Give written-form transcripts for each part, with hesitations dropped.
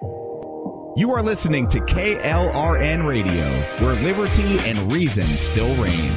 You are listening to KLRN Radio, where liberty and reason still reign.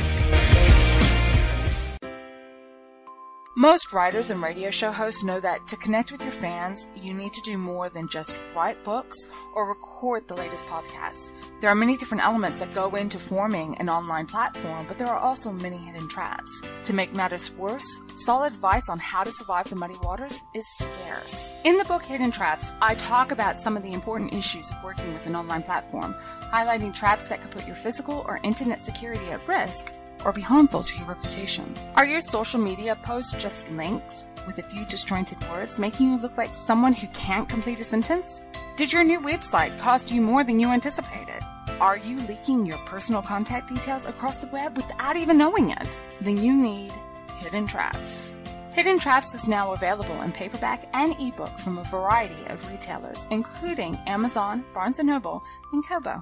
Most writers and radio show hosts know that to connect with your fans, you need to do more than just write books or record the latest podcasts. There are many different elements that go into forming an online platform, but there are also many hidden traps. To make matters worse, solid advice on how to survive the muddy waters is scarce. In the book Hidden Traps, I talk about some of the important issues of working with an online platform, highlighting traps that could put your physical or internet security at risk or be harmful to your reputation. Are your social media posts just links with a few disjointed words, making you look like someone who can't complete a sentence? Did your new website cost you more than you anticipated? Are you leaking your personal contact details across the web without even knowing it? Then you need Hidden Traps. Hidden Traps is now available in paperback and ebook from a variety of retailers, including Amazon, Barnes & Noble, and Kobo.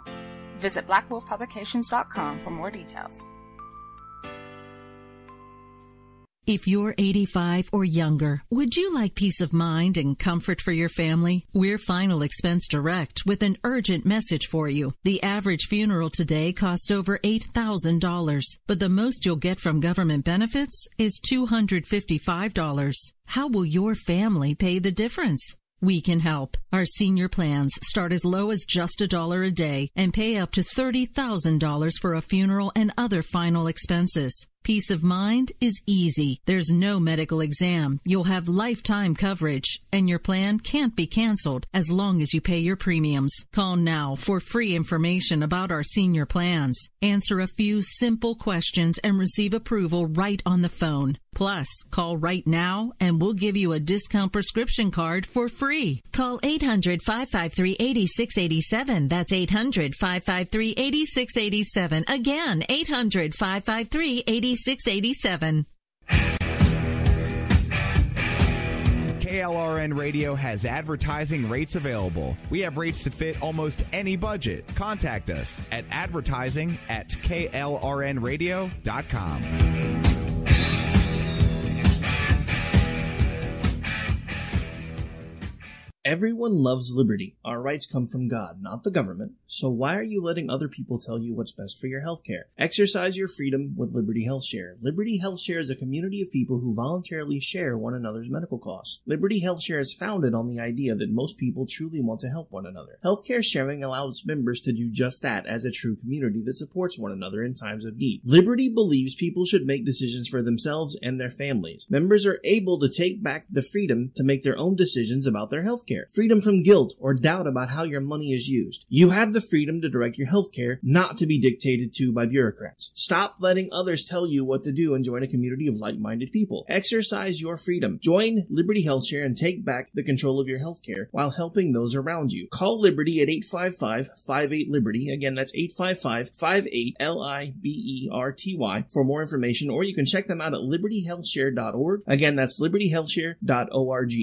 Visit blackwolfpublications.com for more details. If you're 85 or younger, would you like peace of mind and comfort for your family? We're Final Expense Direct with an urgent message for you. The average funeral today costs over $8,000, but the most you'll get from government benefits is $255. How will your family pay the difference? We can help. Our senior plans start as low as just $1 a day and pay up to $30,000 for a funeral and other final expenses. Peace of mind is easy. There's no medical exam. You'll have lifetime coverage, and your plan can't be canceled as long as you pay your premiums. Call now for free information about our senior plans. Answer a few simple questions and receive approval right on the phone. Plus, call right now and we'll give you a discount prescription card for free. Call 800-553-8687. That's 800-553-8687. Again, 800-553-8687. KLRN Radio has advertising rates available. We have rates to fit almost any budget. Contact us at advertising@klrnradio.com. Everyone loves liberty. Our rights come from God, not the government. So why are you letting other people tell you what's best for your health care? Exercise your freedom with Liberty Health Share. Liberty Health Share is a community of people who voluntarily share one another's medical costs. Liberty Health Share is founded on the idea that most people truly want to help one another. Healthcare sharing allows members to do just that as a true community that supports one another in times of need. Liberty believes people should make decisions for themselves and their families. Members are able to take back the freedom to make their own decisions about their health care. Freedom from guilt or doubt about how your money is used. You have the freedom to direct your health care, not to be dictated to by bureaucrats. Stop letting others tell you what to do and join a community of like-minded people. Exercise your freedom. Join Liberty Health Share and take back the control of your health care while helping those around you. Call Liberty at 855-58-LIBERTY. Again, that's 855-58-LIBERTY for more information, or you can check them out at libertyhealthshare.org. Again, that's libertyhealthshare.org.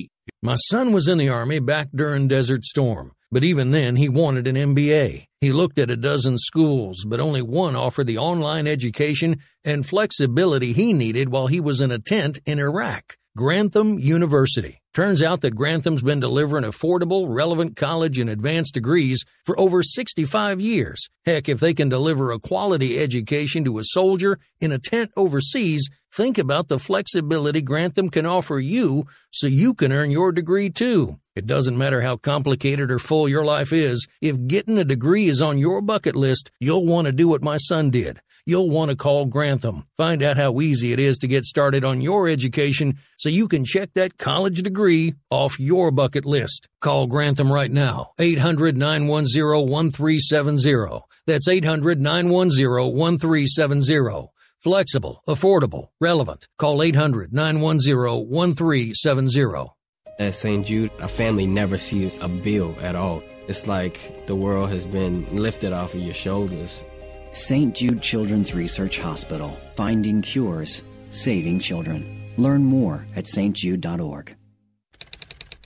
My son was in the Army back during Desert Storm, but even then he wanted an MBA. He looked at a dozen schools, but only one offered the online education and flexibility he needed while he was in a tent in Iraq. Grantham University. Turns out that Grantham's been delivering affordable, relevant college and advanced degrees for over 65 years. Heck, if they can deliver a quality education to a soldier in a tent overseas, think about the flexibility Grantham can offer you so you can earn your degree too. It doesn't matter how complicated or full your life is. If getting a degree is on your bucket list, you'll want to do what my son did. You'll want to call Grantham. Find out how easy it is to get started on your education so you can check that college degree off your bucket list. Call Grantham right now. 800-910-1370. That's 800-910-1370. Flexible, affordable, relevant. Call 800-910-1370. At St. Jude, a family never sees a bill at all. It's like the world has been lifted off of your shoulders. St. Jude Children's Research Hospital. Finding cures. Saving children. Learn more at stjude.org.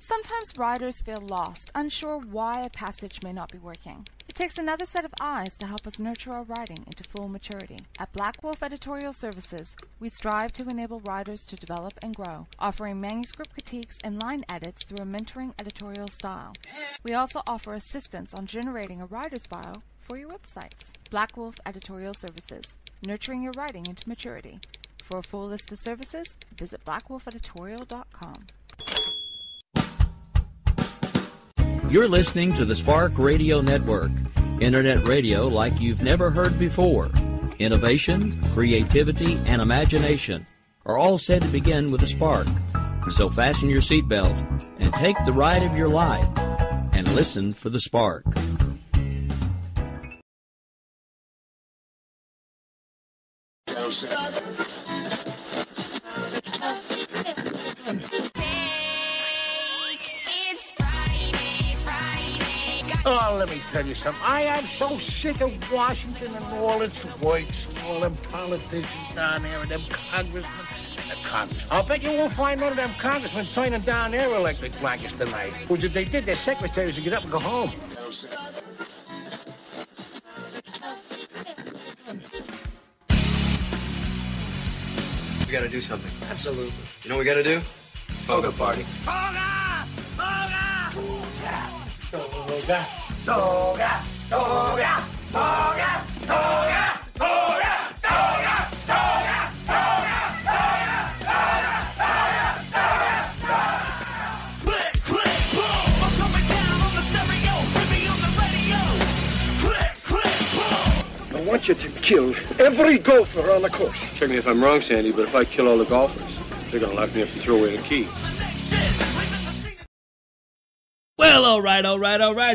Sometimes writers feel lost, unsure why a passage may not be working. It takes another set of eyes to help us nurture our writing into full maturity. At Black Wolf Editorial Services, we strive to enable writers to develop and grow, offering manuscript critiques and line edits through a mentoring editorial style. We also offer assistance on generating a writer's bio for your websites. Black Wolf Editorial Services, nurturing your writing into maturity. For a full list of services, visit blackwolfeditorial.com. You're listening to the Spark Radio Network, internet radio like you've never heard before. Innovation, creativity, and imagination are all said to begin with a spark. So fasten your seatbelt and take the ride of your life and listen for the spark. Oh, let me tell you something. I am so sick of Washington and all its works, all them politicians down there and them congressmen. I'll bet you won't find none of them congressmen signing down their electric blankets tonight. Which if they did, their secretaries would get up and go home. We gotta do something. Absolutely. You know what we gotta do? Toga party. Toga! Toga! Toga! Toga! Toga! Toga! Toga! Toga! Toga! Click, click, boom! I'm coming down on the stereo, put me on the radio. Click, click, boom! I want you to kill every golfer on the course. Check me if I'm wrong, Sandy, but if I kill all the golfers, they're gonna lock me up and throw away the key. Well, all right.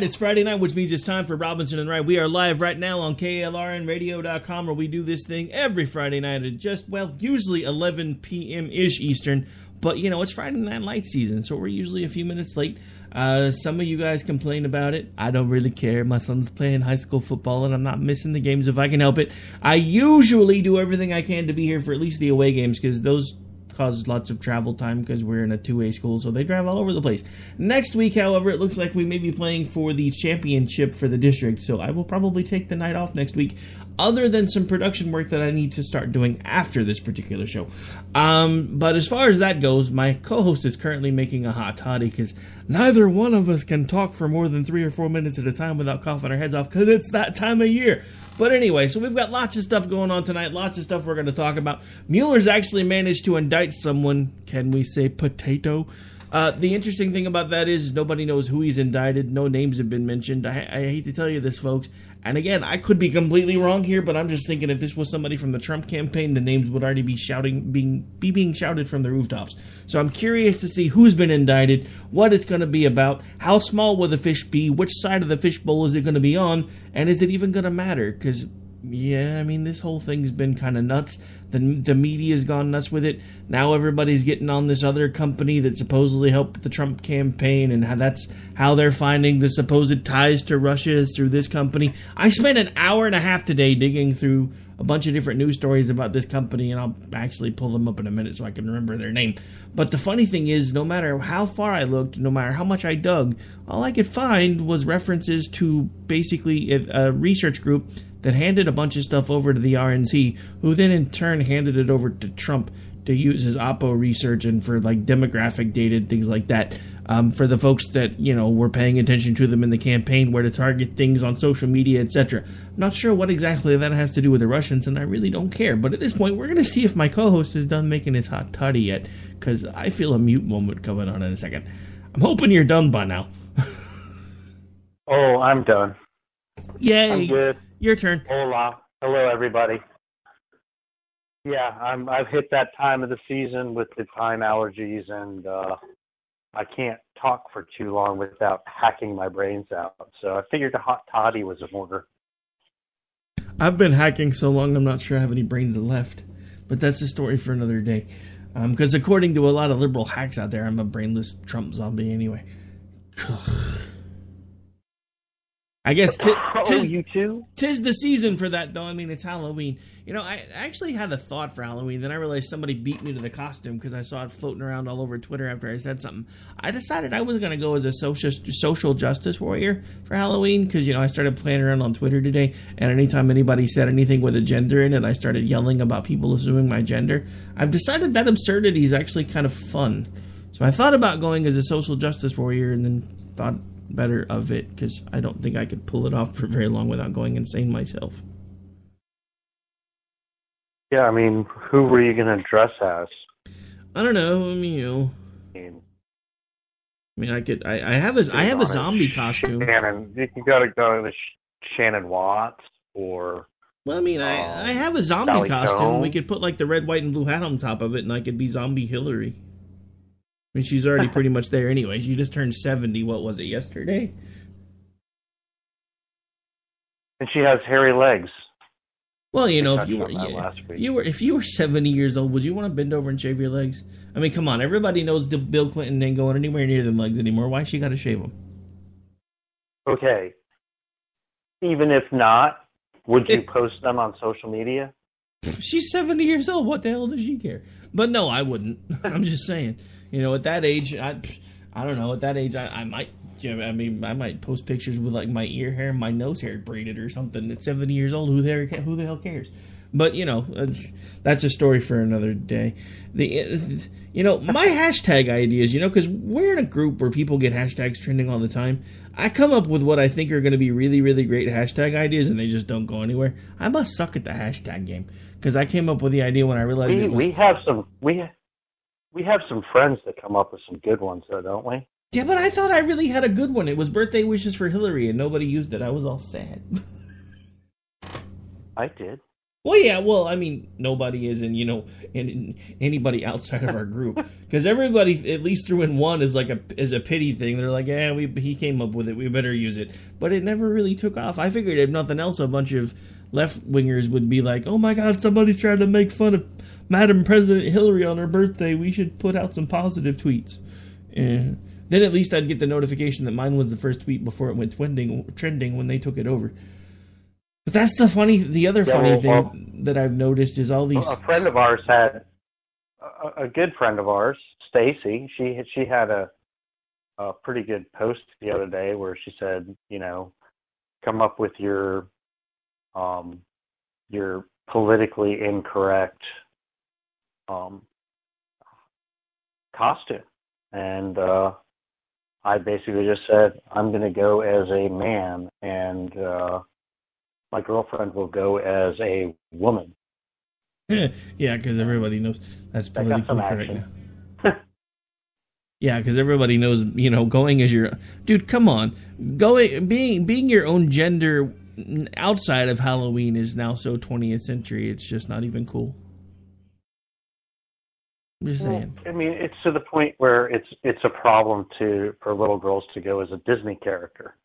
It's Friday night, which means it's time for Robinson and Wright. We are live right now on KLRNradio.com, where we do this thing every Friday night at usually 11 p.m.-ish Eastern. But, it's Friday Night Light season, so we're usually a few minutes late. Some of you guys complain about it. I don't really care. My son's playing high school football, and I'm not missing the games if I can help it. I usually do everything I can to be here for at least the away games, because those cause lots of travel time because we're in a 2A school, so they drive all over the place. Next week, however, it looks like we may be playing for the championship for the district, so I will probably take the night off next week, other than some production work that I need to start doing after this particular show. But as far as that goes, my co-host is currently making a hot toddy because neither one of us can talk for more than 3 or 4 minutes at a time without coughing our heads off because it's that time of year. But anyway, so we've got lots of stuff going on tonight, lots of stuff we're going to talk about. Mueller's actually managed to indict someone, can we say potato? The interesting thing about that is nobody knows who he's indicted. No names have been mentioned. I hate to tell you this, folks. And again, I could be completely wrong here, but I'm just thinking if this was somebody from the Trump campaign, the names would already be being shouted from the rooftops. So I'm curious to see who's been indicted, what it's going to be about, how small will the fish be, which side of the fishbowl is it going to be on, and is it even going to matter? Because, yeah, I mean, this whole thing's been kind of nuts. The media's gone nuts with it. Now everybody's getting on this other company that supposedly helped the Trump campaign, and that's how they're finding the supposed ties to Russia is through this company. I spent an hour and a half today digging through a bunch of different news stories about this company, and I'll actually pull them up in a minute so I can remember their name. But the funny thing is, no matter how far I looked, no matter how much I dug, all I could find was references to basically a research group that handed a bunch of stuff over to the RNC, who then in turn handed it over to Trump to use his Oppo research and for like demographic data and things like that. For the folks that, were paying attention to them in the campaign, where to target things on social media, etc. I'm not sure what exactly that has to do with the Russians, and I really don't care. But at this point, we're going to see if my co-host is done making his hot toddy yet, because I feel a mute moment coming on in a second. I'm hoping you're done by now. Oh, I'm done. Yay. I'm good. Your turn. Hola. Hello, everybody. Yeah, I've hit that time of the season with the time allergies, and I can't talk for too long without hacking my brains out. So I figured a hot toddy was in order. I've been hacking so long I'm not sure I have any brains left. But that's a story for another day. Because according to a lot of liberal hacks out there, I'm a brainless Trump zombie anyway. I guess you too? Tis the season for that, though. I mean, it's Halloween. You know, I actually had a thought for Halloween. Then I realized somebody beat me to the costume because I saw it floating around all over Twitter after I said something. I decided I was going to go as a social justice warrior for Halloween because, you know, I started playing around on Twitter today, and anytime anybody said anything with a gender in it, I started yelling about people assuming my gender. I've decided that absurdity is actually kind of fun. So I thought about going as a social justice warrior and then thought better of it because I don't think I could pull it off for very long without going insane myself. Yeah, I mean, who were you going to dress as? I don't know. I mean, you know, I could. I have a zombie costume. Shannon, you got to go to Shannon Watts or. Well, I mean, I have a zombie Sally costume. Stone. We could put like the red, white, and blue hat on top of it, and I could be zombie Hillary. I mean, she's already pretty much there anyway. She just turned 70. What was it, yesterday? And she has hairy legs. Well, you know, if you were 70 years old, would you want to bend over and shave your legs? I mean, come on. Everybody knows Bill Clinton ain't going anywhere near them legs anymore. Why she got to shave them? Okay. Even if not, would you post them on social media? She's 70 years old. What the hell does she care? But no, I wouldn't. I'm just saying. You know, at that age, I don't know. At that age, I might. I mean, I might post pictures with like my ear hair and my nose hair braided or something. At 70 years old, who the hell cares? But you know, that's a story for another day. You know, my hashtag ideas. You know, because we're in a group where people get hashtags trending all the time. I come up with what I think are going to be really, really great hashtag ideas, and they just don't go anywhere. I must suck at the hashtag game because I came up with the idea when I realized we have some friends that come up with some good ones, though, don't we? Yeah, but I thought I really had a good one. It was birthday wishes for Hillary, and nobody used it. I was all sad. I did. Well, yeah, well, I mean, nobody is, and, you know, anybody outside of our group. Because everybody at least threw in one as like a pity thing. They're like, yeah, he came up with it. We better use it. But it never really took off. I figured if nothing else, a bunch of left-wingers would be like, oh my God, somebody's trying to make fun of Madam President Hillary on her birthday. We should put out some positive tweets. And then at least I'd get the notification that mine was the first tweet before it went trending when they took it over. But that's the other funny thing that I've noticed is all these... A friend of ours had, a good friend of ours, Stacy, she had a pretty good post the other day where she said, you know, come up with your politically incorrect costume. And I basically just said, I'm going to go as a man, and my girlfriend will go as a woman. Yeah, because everybody knows that's politically correct now. Yeah, because everybody knows, you know, going as your... Dude, come on. Being your own gender outside of Halloween is now so 20th century, it's just not even cool. I'm just saying. I mean, it's to the point where it's a problem for little girls to go as a Disney character.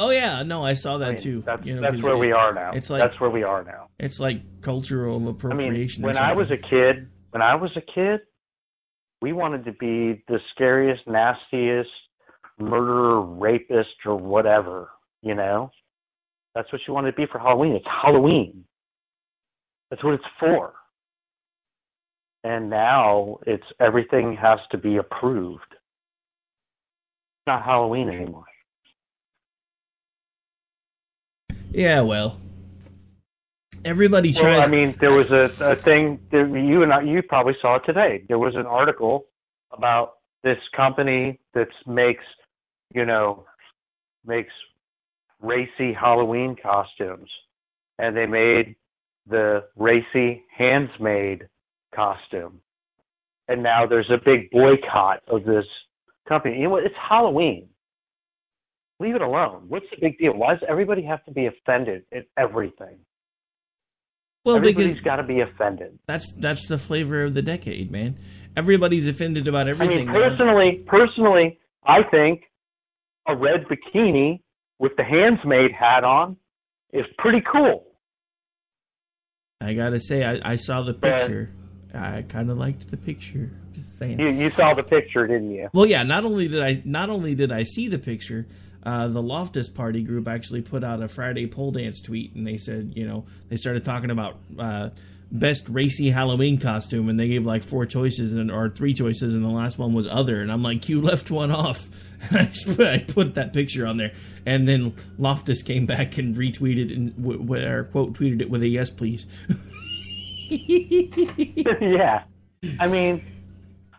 Oh yeah, no, I saw that too. That's where we are now. That's where we are now. It's like cultural appropriation. I mean, when I was a kid, we wanted to be the scariest, nastiest murderer, rapist, or whatever. You know, that's what you wanted to be for Halloween. It's Halloween. That's what it's for. And now everything has to be approved. It's not Halloween anymore. Yeah, well, everybody tries. Well, I mean, there was a thing that you probably saw it today. There was an article about this company that makes racy Halloween costumes, and they made the racy hands-made costume, and now there's a big boycott of this company. You know what? It's Halloween. Leave it alone. What's the big deal? Why does everybody have to be offended at everything? Well, everybody's got to be offended. That's the flavor of the decade, man. Everybody's offended about everything. I mean, personally, I think a red bikini with the hands-made hat on is pretty cool. I gotta say, I saw the picture. I kind of liked the picture. Just saying. You saw the picture, didn't you? Well, yeah. Not only did I see the picture, the Loftus Party group actually put out a Friday pole dance tweet, and they said, they started talking about best racy Halloween costume, and they gave like 4 choices or 3 choices, and the last one was other, and I'm like, you left one off. I put that picture on there, and then Loftus came back and retweeted or quote tweeted it with a yes please. Yeah, I mean,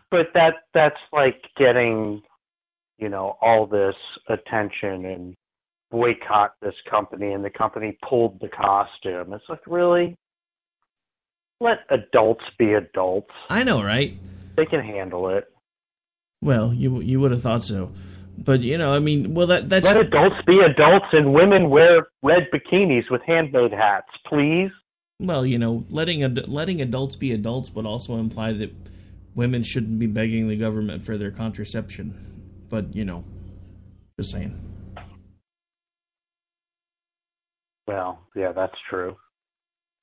but that's like getting all this attention and boycott this company, and the company pulled the costume. It's like, really? Let adults be adults. I know, right? They can handle it. Well, you would have thought so. But, that's... Let adults be adults and women wear red bikinis with handmade hats, please. Well, letting adults be adults would also imply that women shouldn't be begging the government for their contraception. But, just saying. Well, yeah, that's true.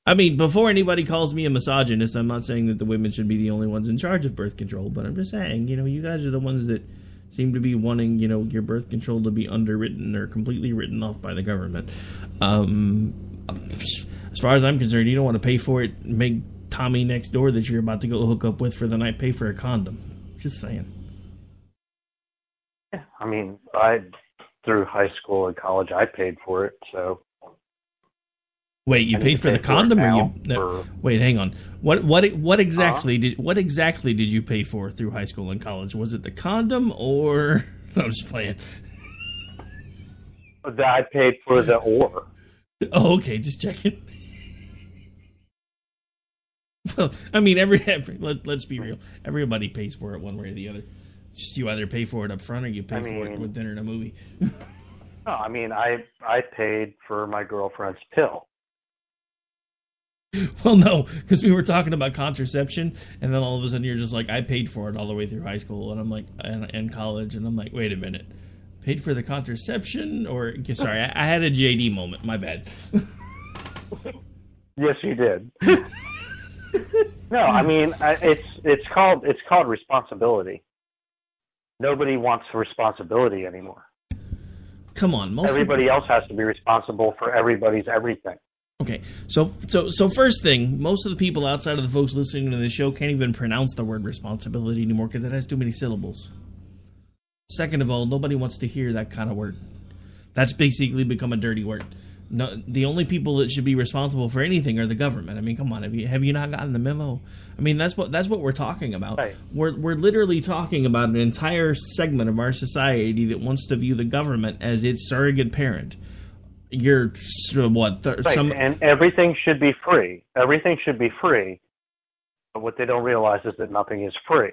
I mean, before anybody calls me a misogynist, I'm not saying that the women should be the only ones in charge of birth control, but I'm just saying, you guys are the ones that seem to be wanting, your birth control to be underwritten or completely written off by the government. As far as I'm concerned, you don't want to pay for it, make Tommy next door that you're about to go hook up with for the night pay for a condom. Just saying. Yeah, I mean, through high school and college, I paid for it, so... Wait, you paid for the condom, or you? Wait, hang on. What exactly did you pay for through high school and college? Was it the condom or? No, I'm just playing. I paid for the or. Oh, okay, just checking. Well, I mean, let's be real. Everybody pays for it one way or the other. Just you either pay for it up front or you pay for it with dinner and a movie. No, I mean, I paid for my girlfriend's pill. Well, no, because we were talking about contraception, and then all of a sudden you're just like, I paid for it all the way through high school, and I'm like, and college, and I'm like, wait a minute, paid for the contraception? Or, sorry, I had a JD moment, my bad. Yes, you did. No, I mean, it's called responsibility. Nobody wants responsibility anymore. Come on, everybody else has to be responsible for everybody's everything. Okay, so first thing, most of the people outside of the folks listening to the show can't even pronounce the word responsibility anymore because it has too many syllables. Second of all, nobody wants to hear that kind of word. That's basically become a dirty word. No, the only people that should be responsible for anything are the government. I mean, come on, have you not gotten the memo? I mean, that's what we're talking about. Right. We're literally talking about an entire segment of our society that wants to view the government as its surrogate parent. You're what? And everything should be free. Everything should be free. But what they don't realize is that nothing is free.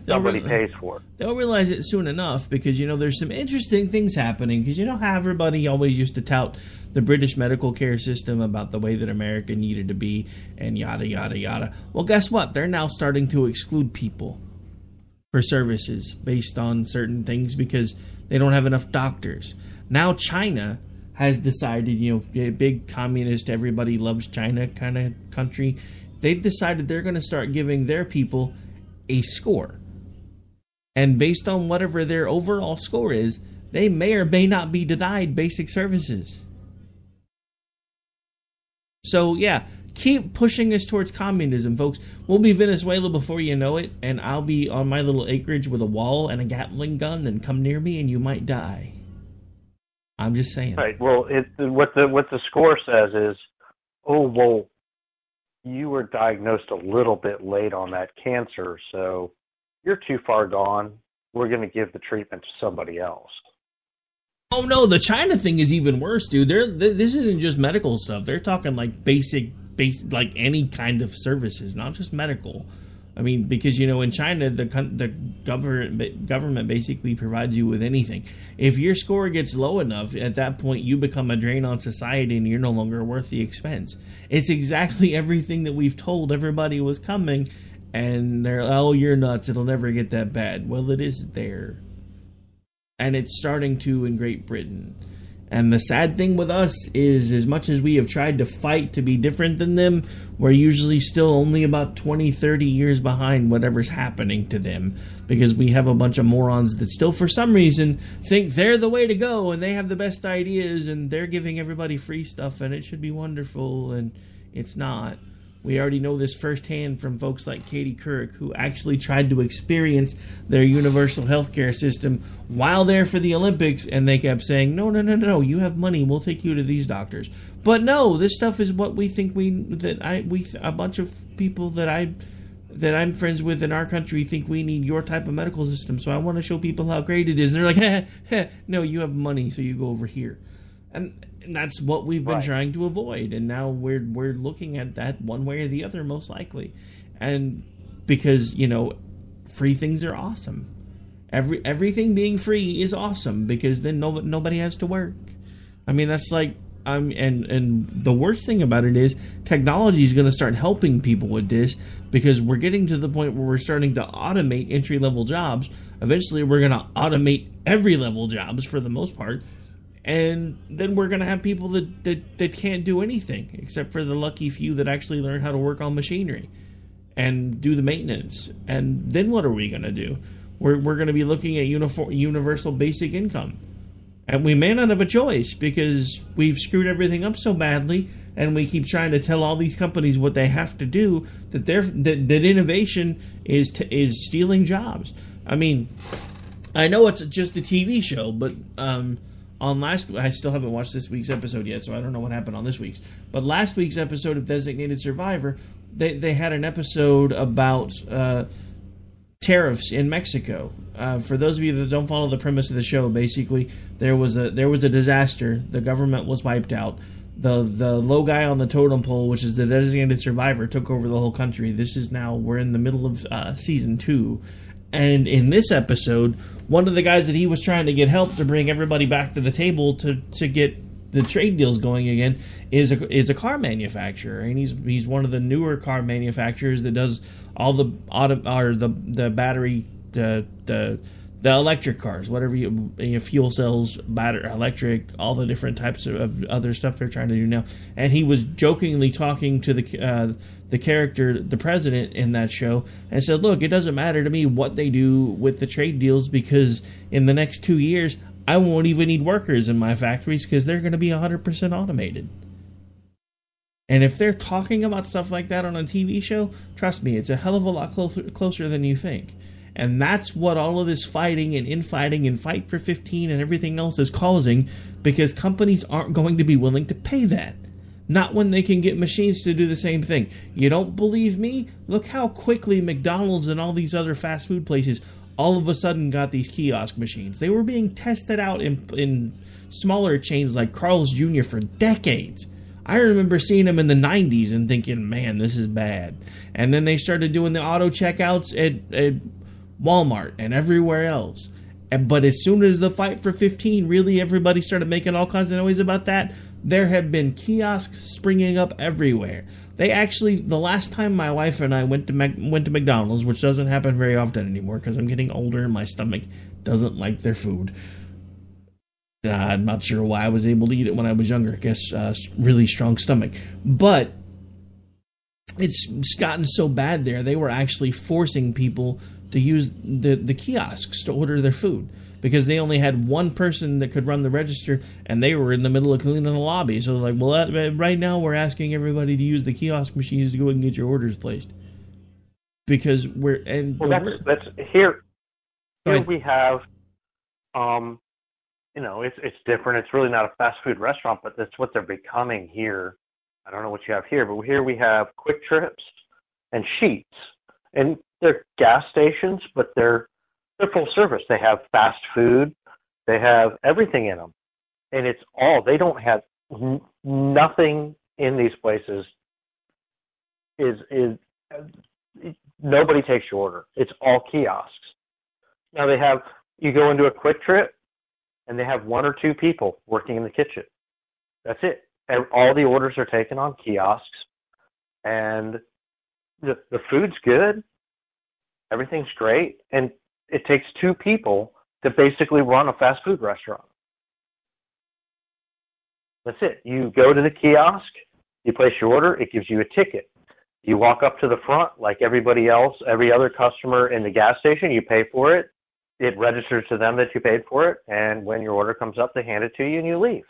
Somebody pays for it. They'll realize it soon enough because, there's some interesting things happening. Because how everybody always used to tout the British medical care system about the way that America needed to be and yada, yada, yada. Well, guess what? They're now starting to exclude people for services based on certain things because they don't have enough doctors. Now China has decided, big communist, everybody loves China kind of country. They've decided they're going to start giving their people a score. And based on whatever their overall score is, they may or may not be denied basic services. So, yeah, keep pushing us towards communism, folks. We'll be Venezuela before you know it, and I'll be on my little acreage with a wall and a Gatling gun, and come near me and you might die. I'm just saying. Right. Well, what the score says is, you were diagnosed a little bit late on that cancer, so you're too far gone. We're going to give the treatment to somebody else. Oh no, the China thing is even worse, dude. This isn't just medical stuff. They're talking like basic, like any kind of services, not just medical. I mean, because, in China, the government basically provides you with anything. If your score gets low enough, at that point, you become a drain on society and you're no longer worth the expense. It's exactly everything that we've told everybody was coming, and they're, you're nuts, it'll never get that bad. Well, it is there. And it's starting to in Great Britain. And the sad thing with us is, as much as we have tried to fight to be different than them, we're usually still only about 20, 30 years behind whatever's happening to them. Because we have a bunch of morons that still, for some reason, think they're the way to go and they have the best ideas and they're giving everybody free stuff and it should be wonderful, and it's not. We already know this firsthand from folks like Katie Couric, who actually tried to experience their universal healthcare system while there for the Olympics, and they kept saying, no, you have money, we'll take you to these doctors. But no, this stuff is what we think a bunch of people that I'm friends with in our country think we need your type of medical system, so I want to show people how great it is. And they're like, no, you have money, so you go over here. And that's what we've been trying to avoid, and now we're looking at that one way or the other, most likely. And because, free things are awesome. Everything being free is awesome, because then nobody has to work. I mean, that's like, and the worst thing about it is technology is going to start helping people with this, because we're getting to the point where we're starting to automate entry-level jobs. Eventually, we're going to automate every level jobs for the most part. And then we're going to have people that can't do anything except for the lucky few that actually learn how to work on machinery and do the maintenance. And then what are we going to do? We're going to be looking at universal basic income. And we may not have a choice, because we've screwed everything up so badly, and we keep trying to tell all these companies what they have to do, that innovation is stealing jobs. I mean, I know it's just a TV show, but I still haven't watched this week's episode yet, so I don't know what happened on this week's. But last week's episode of Designated Survivor, they had an episode about tariffs in Mexico. For those of you that don't follow the premise of the show, basically there was a disaster. The government was wiped out. The low guy on the totem pole, which is the Designated Survivor, took over the whole country. We're in the middle of season 2. And in this episode, one of the guys that he was trying to get help to bring everybody back to the table to get the trade deals going again is a car manufacturer, and he's one of the newer car manufacturers that does all the battery, the electric cars, whatever fuel cells, battery, electric, all the different types of other stuff they're trying to do now. And he was jokingly talking to the character, the president in that show, and said, look, it doesn't matter to me what they do with the trade deals, because in the next 2 years, I won't even need workers in my factories, because they're going to be 100% automated. And if they're talking about stuff like that on a TV show, trust me, it's a hell of a lot closer than you think. And that's what all of this fighting and infighting and Fight for 15 and everything else is causing, because companies aren't going to be willing to pay that. Not when they can get machines to do the same thing. You don't believe me? Look how quickly McDonald's and all these other fast food places all of a sudden got these kiosk machines. They were being tested out in smaller chains like Carl's Jr. for decades. I remember seeing them in the 90s and thinking, man, this is bad. And then they started doing the auto checkouts at Walmart and everywhere else. But as soon as the Fight for 15, really everybody started making all kinds of noise about that, there have been kiosks springing up everywhere. They actually, the last time my wife and I went to McDonald's, which doesn't happen very often anymore because I'm getting older and my stomach doesn't like their food. I'm not sure why I was able to eat it when I was younger. I guess really strong stomach. But it's gotten so bad there, they were actually forcing people to use the kiosks to order their food, because they only had one person that could run the register, and they were in the middle of cleaning the lobby. So like, well, right now we're asking everybody to use the kiosk machines to go and get your orders placed, because that's here we have, it's different. It's really not a fast food restaurant, but that's what they're becoming here. I don't know what you have here, but here we have Quick Trips and Sheets, and they're gas stations, but they're full service. They have fast food. They have everything in them. And it's all, they don't have nothing in these places is nobody takes your order. It's all kiosks. Now you go into a Quick Trip and they have 1 or 2 people working in the kitchen. That's it. And all the orders are taken on kiosks, and the food's good. Everything's great, and it takes 2 people to basically run a fast food restaurant. That's it. You go to the kiosk, you place your order, it gives you a ticket. You walk up to the front like everybody else, every other customer in the gas station, you pay for it. It registers to them that you paid for it, and when your order comes up, they hand it to you and you leave.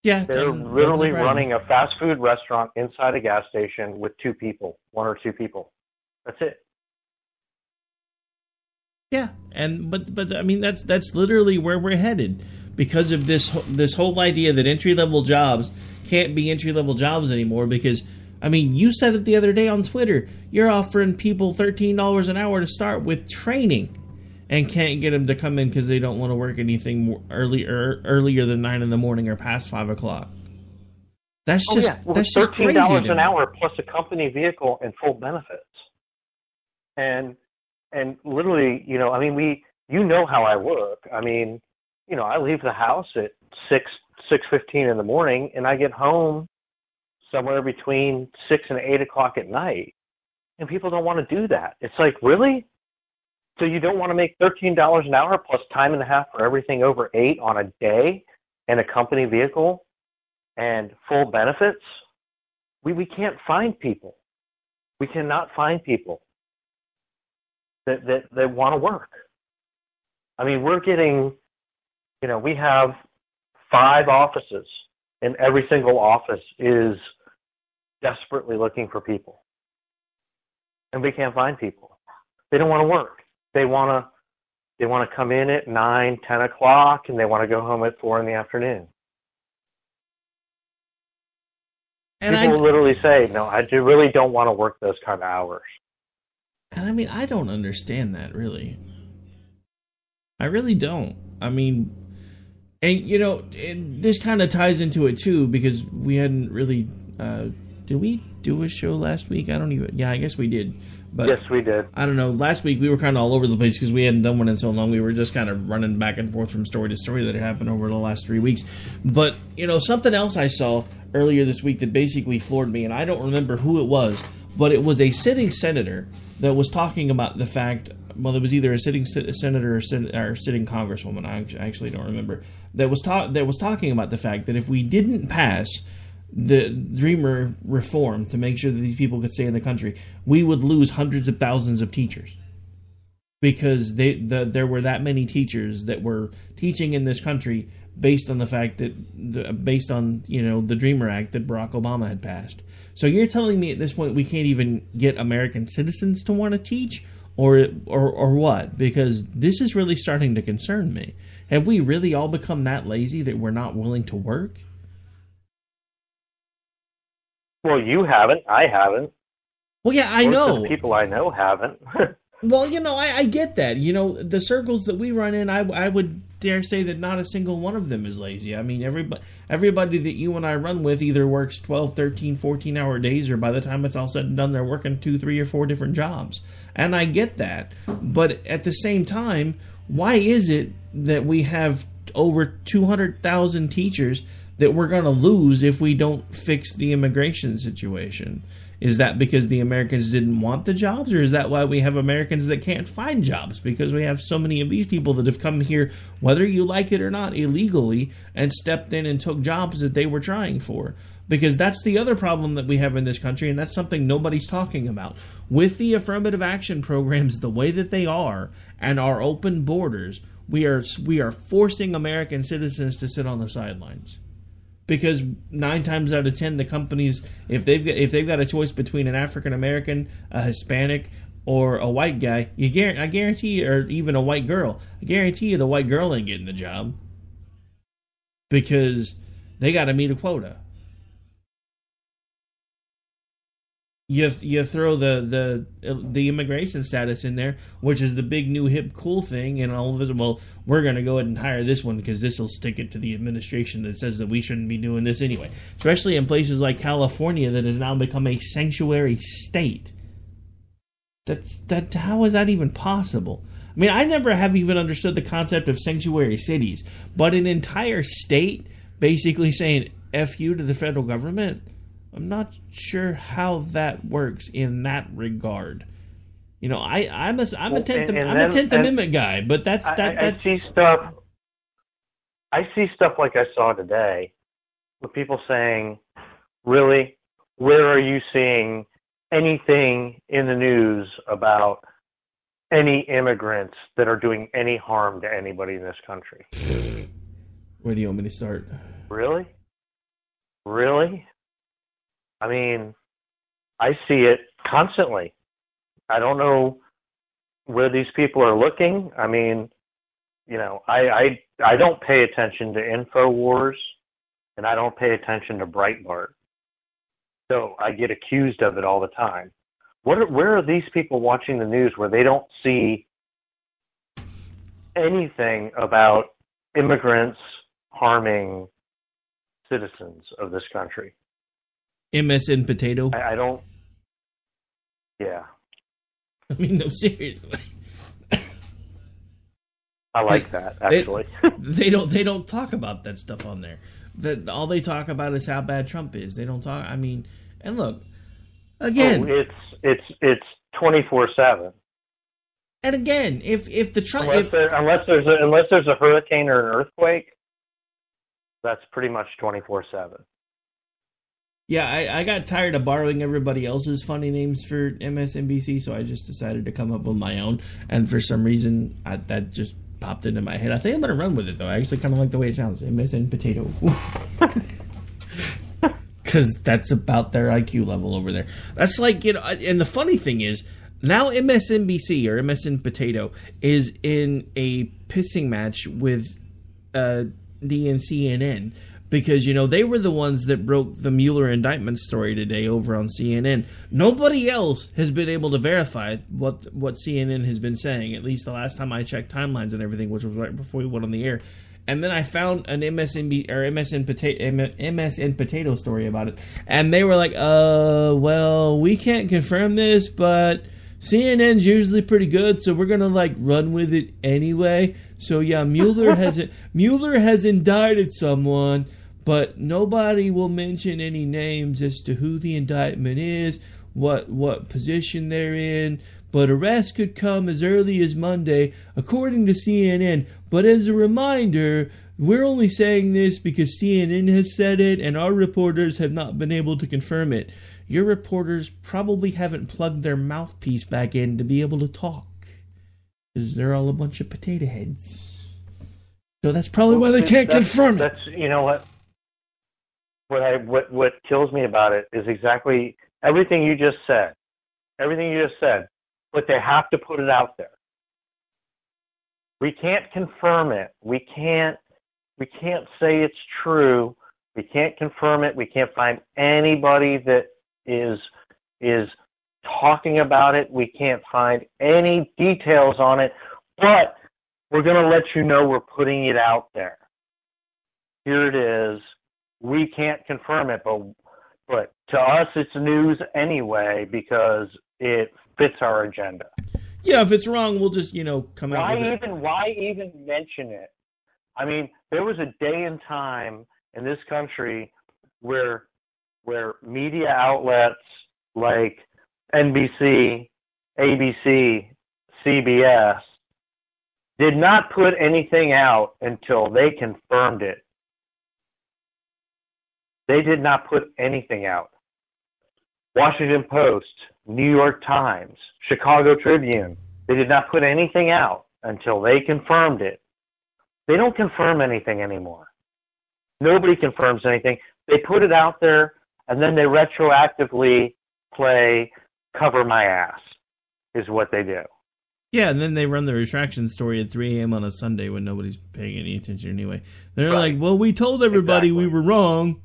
Yeah, they're literally running a fast food restaurant inside a gas station with one or two people. That's it. Yeah, but I mean that's literally where we're headed because of this whole idea that entry-level jobs can't be entry-level jobs anymore. Because I mean, you said it the other day on Twitter. You're offering people $13 an hour to start with training, and can't get them to come in because they don't want to work anything more earlier than 9 a.m. or past 5 o'clock. That's just that's just crazy. $13 an hour plus a company vehicle and full benefits, and literally, I mean, you know how I work. I mean, I leave the house at 6:15 in the morning, and I get home somewhere between 6 and 8 o'clock at night, and people don't want to do that. It's like, really? So you don't want to make $13 an hour plus time and a half for everything over 8 on a day and a company vehicle and full benefits? We can't find people. We cannot find people that want to work. I mean, we're getting, we have 5 offices, and every single office is desperately looking for people. And we can't find people. They don't want to work. They want to come in at 9, 10 o'clock, and they want to go home at 4 in the afternoon. And people literally say, no, I really don't want to work those kind of hours. And I mean, I don't understand that, really. I really don't. I mean, and this kind of ties into it, too, because we hadn't really... did we do a show last week? I guess we did. But yes, we did. I don't know. Last week we were kind of all over the place because we hadn't done one in so long. We were just kind of running back and forth from story to story that had happened over the last 3 weeks. But, something else I saw earlier this week that basically floored me, and I don't remember who it was, but it was a sitting senator that was talking about the fact, well, it was either a sitting senator or sitting congresswoman, I actually don't remember, that was talking about the fact that if we didn't pass the Dreamer reform to make sure that these people could stay in the country, we would lose hundreds of thousands of teachers because there were that many teachers that were teaching in this country based on the fact that based on the Dreamer Act that Barack Obama had passed. So you're telling me at this point we can't even get American citizens to want to teach, or what? Because this is really starting to concern me. Have we really all become that lazy that we're not willing to work? Well, you haven't. I haven't. Well, yeah, I know. The people I know haven't. Well, I get that. The circles that we run in, I would dare say that not a single one of them is lazy. I mean, everybody that you and I run with either works 12, 13, 14-hour days, or by the time it's all said and done, they're working 2, 3, or 4 different jobs. And I get that. But at the same time, why is it that we have over 200,000 teachers that we're going to lose if we don't fix the immigration situation? Is that because the Americans didn't want the jobs, or is that why we have Americans that can't find jobs? Because we have so many of these people that have come here, whether you like it or not, illegally, and stepped in and took jobs that they were trying for. Because that's the other problem that we have in this country, and that's something nobody's talking about. With the affirmative action programs the way that they are, and our open borders, we are forcing American citizens to sit on the sidelines. Because 9 times out of 10, the companies, if they've got a choice between an African American, a Hispanic, or a white guy, I guarantee you, or even a white girl, I guarantee you the white girl ain't getting the job because they got to meet a quota. You throw the immigration status in there, which is the big new hip cool thing, and all of us, well, we're going to go ahead and hire this one because this will stick it to the administration that says that we shouldn't be doing this anyway. Especially in places like California that has now become a sanctuary state. How is that even possible? I mean, I never have even understood the concept of sanctuary cities, but an entire state basically saying F you to the federal government, I'm not sure how that works in that regard. I'm a 10th Amendment guy, but that's I see stuff. I see stuff like I saw today with people saying, really, where are you seeing anything in the news about any immigrants that are doing any harm to anybody in this country? Where do you want me to start? Really? Really? I mean, I see it constantly. I don't know where these people are looking. I mean, you know, I don't pay attention to InfoWars, and I don't pay attention to Breitbart. So I get accused of it all the time. Where are these people watching the news where they don't see anything about immigrants harming citizens of this country? MSN Potato? I don't... Yeah. I mean, no, seriously. I like that, actually. They don't talk about that stuff on there. All they talk about is how bad Trump is. They don't talk... I mean, and look, again... Oh, it's 24/7. And again, if the Trump... Unless there's a hurricane or an earthquake, that's pretty much 24/7. Yeah, I got tired of borrowing everybody else's funny names for MSNBC, so I just decided to come up with my own. And for some reason, that just popped into my head. I think I'm going to run with it, though. I actually kind of like the way it sounds. MSN Potato. Because that's about their IQ level over there. That's like, you know, and the funny thing is, now MSNBC, or MSN Potato, is in a pissing match with CNN. Because, you know, they were the ones that broke the Mueller indictment story today over on CNN. Nobody else has been able to verify what CNN has been saying, at least the last time I checked timelines and everything, which was right before we went on the air. And then I found an MSN Potato story about it. And they were like, well, we can't confirm this, but CNN's usually pretty good, so we're going to, like, run with it anyway. So, yeah, Mueller has indicted someone, but nobody will mention any names as to who the indictment is, what position they're in, but arrest could come as early as Monday, according to CNN. But as a reminder, we're only saying this because CNN has said it, and our reporters have not been able to confirm it. Your reporters probably haven't plugged their mouthpiece back in to be able to talk, because they're all a bunch of potato heads. So that's probably why they can't confirm it. That's, you know what? What kills me about it is exactly everything you just said. Everything you just said. But they have to put it out there. We can't confirm it. We can't say it's true. We can't confirm it. We can't find anybody that is talking about it. We can't find any details on it. But we're going to let you know we're putting it out there. Here it is. We can't confirm it, but to us it's news anyway because it fits our agenda. Yeah, if it's wrong, we'll just, come out with it. Why even mention it? I mean, there was a day and time in this country where media outlets like NBC, ABC, CBS did not put anything out until they confirmed it. They did not put anything out. Washington Post, New York Times, Chicago Tribune, they did not put anything out until they confirmed it. They don't confirm anything anymore. Nobody confirms anything. They put it out there, and then they retroactively play cover my ass, is what they do. Yeah, and then they run the retraction story at 3 a.m. on a Sunday when nobody's paying any attention anyway. They're like, well, we told everybody we were wrong.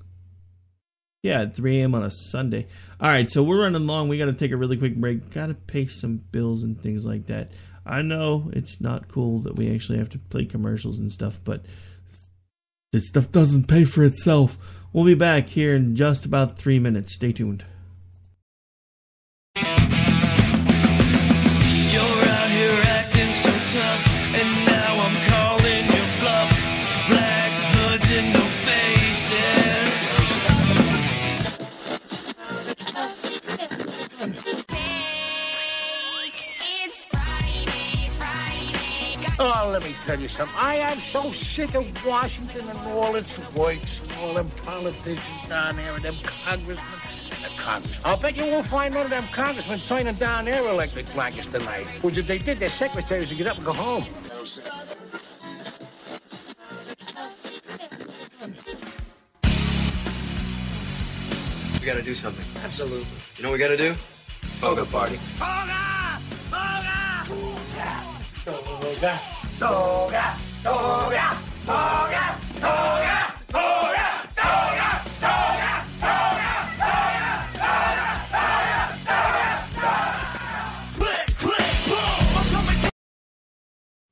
Yeah, at 3 a.m. on a Sunday. All right, so we're running long. We got to take a really quick break. Got to pay some bills and things like that. I know it's not cool that we actually have to play commercials and stuff, but this stuff doesn't pay for itself. We'll be back here in just about 3 minutes. Stay tuned. Oh, let me tell you something. I am so sick of Washington and all its works, and all them politicians down there, and them congressmen. I'll bet you won't find none of them congressmen signing down their electric blankets tonight. Which if they did, their secretaries would get up and go home. We gotta do something. Absolutely. You know what we gotta do? Toga party. Toga! Toga! Toga! Toga! Toga! Toga! Toga! Toga!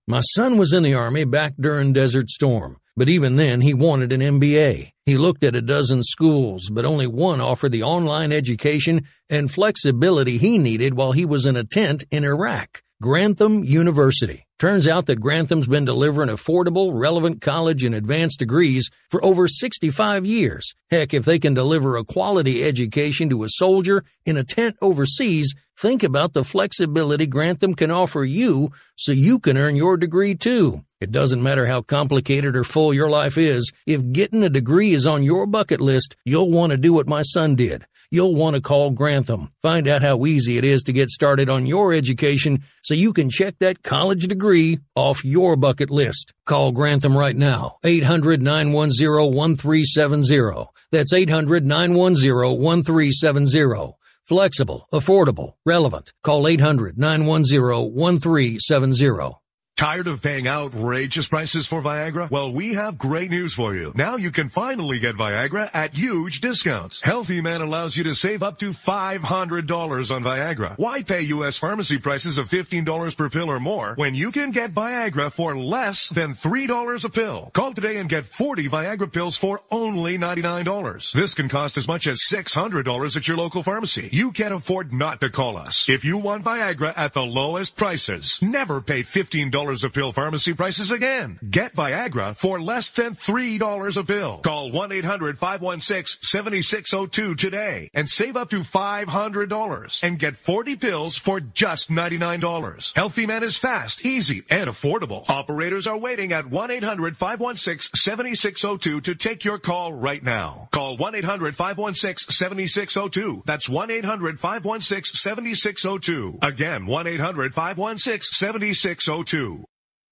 My son was in the Army back during Desert Storm, but even then he wanted an MBA. He looked at a dozen schools, but only one offered the online education and flexibility he needed while he was in a tent in Iraq. Grantham University. Turns out that Grantham's been delivering affordable, relevant college and advanced degrees for over 65 years. Heck, if they can deliver a quality education to a soldier in a tent overseas, think about the flexibility Grantham can offer you so you can earn your degree too. It doesn't matter how complicated or full your life is. If getting a degree is on your bucket list, you'll want to do what my son did. You'll want to call Grantham. Find out how easy it is to get started on your education so you can check that college degree off your bucket list. Call Grantham right now. 800-910-1370. That's 800-910-1370. Flexible, affordable, relevant. Call 800-910-1370. Tired of paying outrageous prices for Viagra? Well, we have great news for you. Now you can finally get Viagra at huge discounts. Healthy Man allows you to save up to $500 on Viagra. Why pay U.S. pharmacy prices of $15 per pill or more when you can get Viagra for less than $3 a pill? Call today and get 40 Viagra pills for only $99. This can cost as much as $600 at your local pharmacy. You can't afford not to call us. If you want Viagra at the lowest prices, never pay $15 a pill pharmacy prices again. Get Viagra for less than $3 a pill. Call 1-800-516-7602 today and save up to $500 and get 40 pills for just $99. Healthy Man is fast, easy, and affordable. Operators are waiting at 1-800-516-7602 to take your call right now. Call 1-800-516-7602. That's 1-800-516-7602. Again, 1-800-516-7602.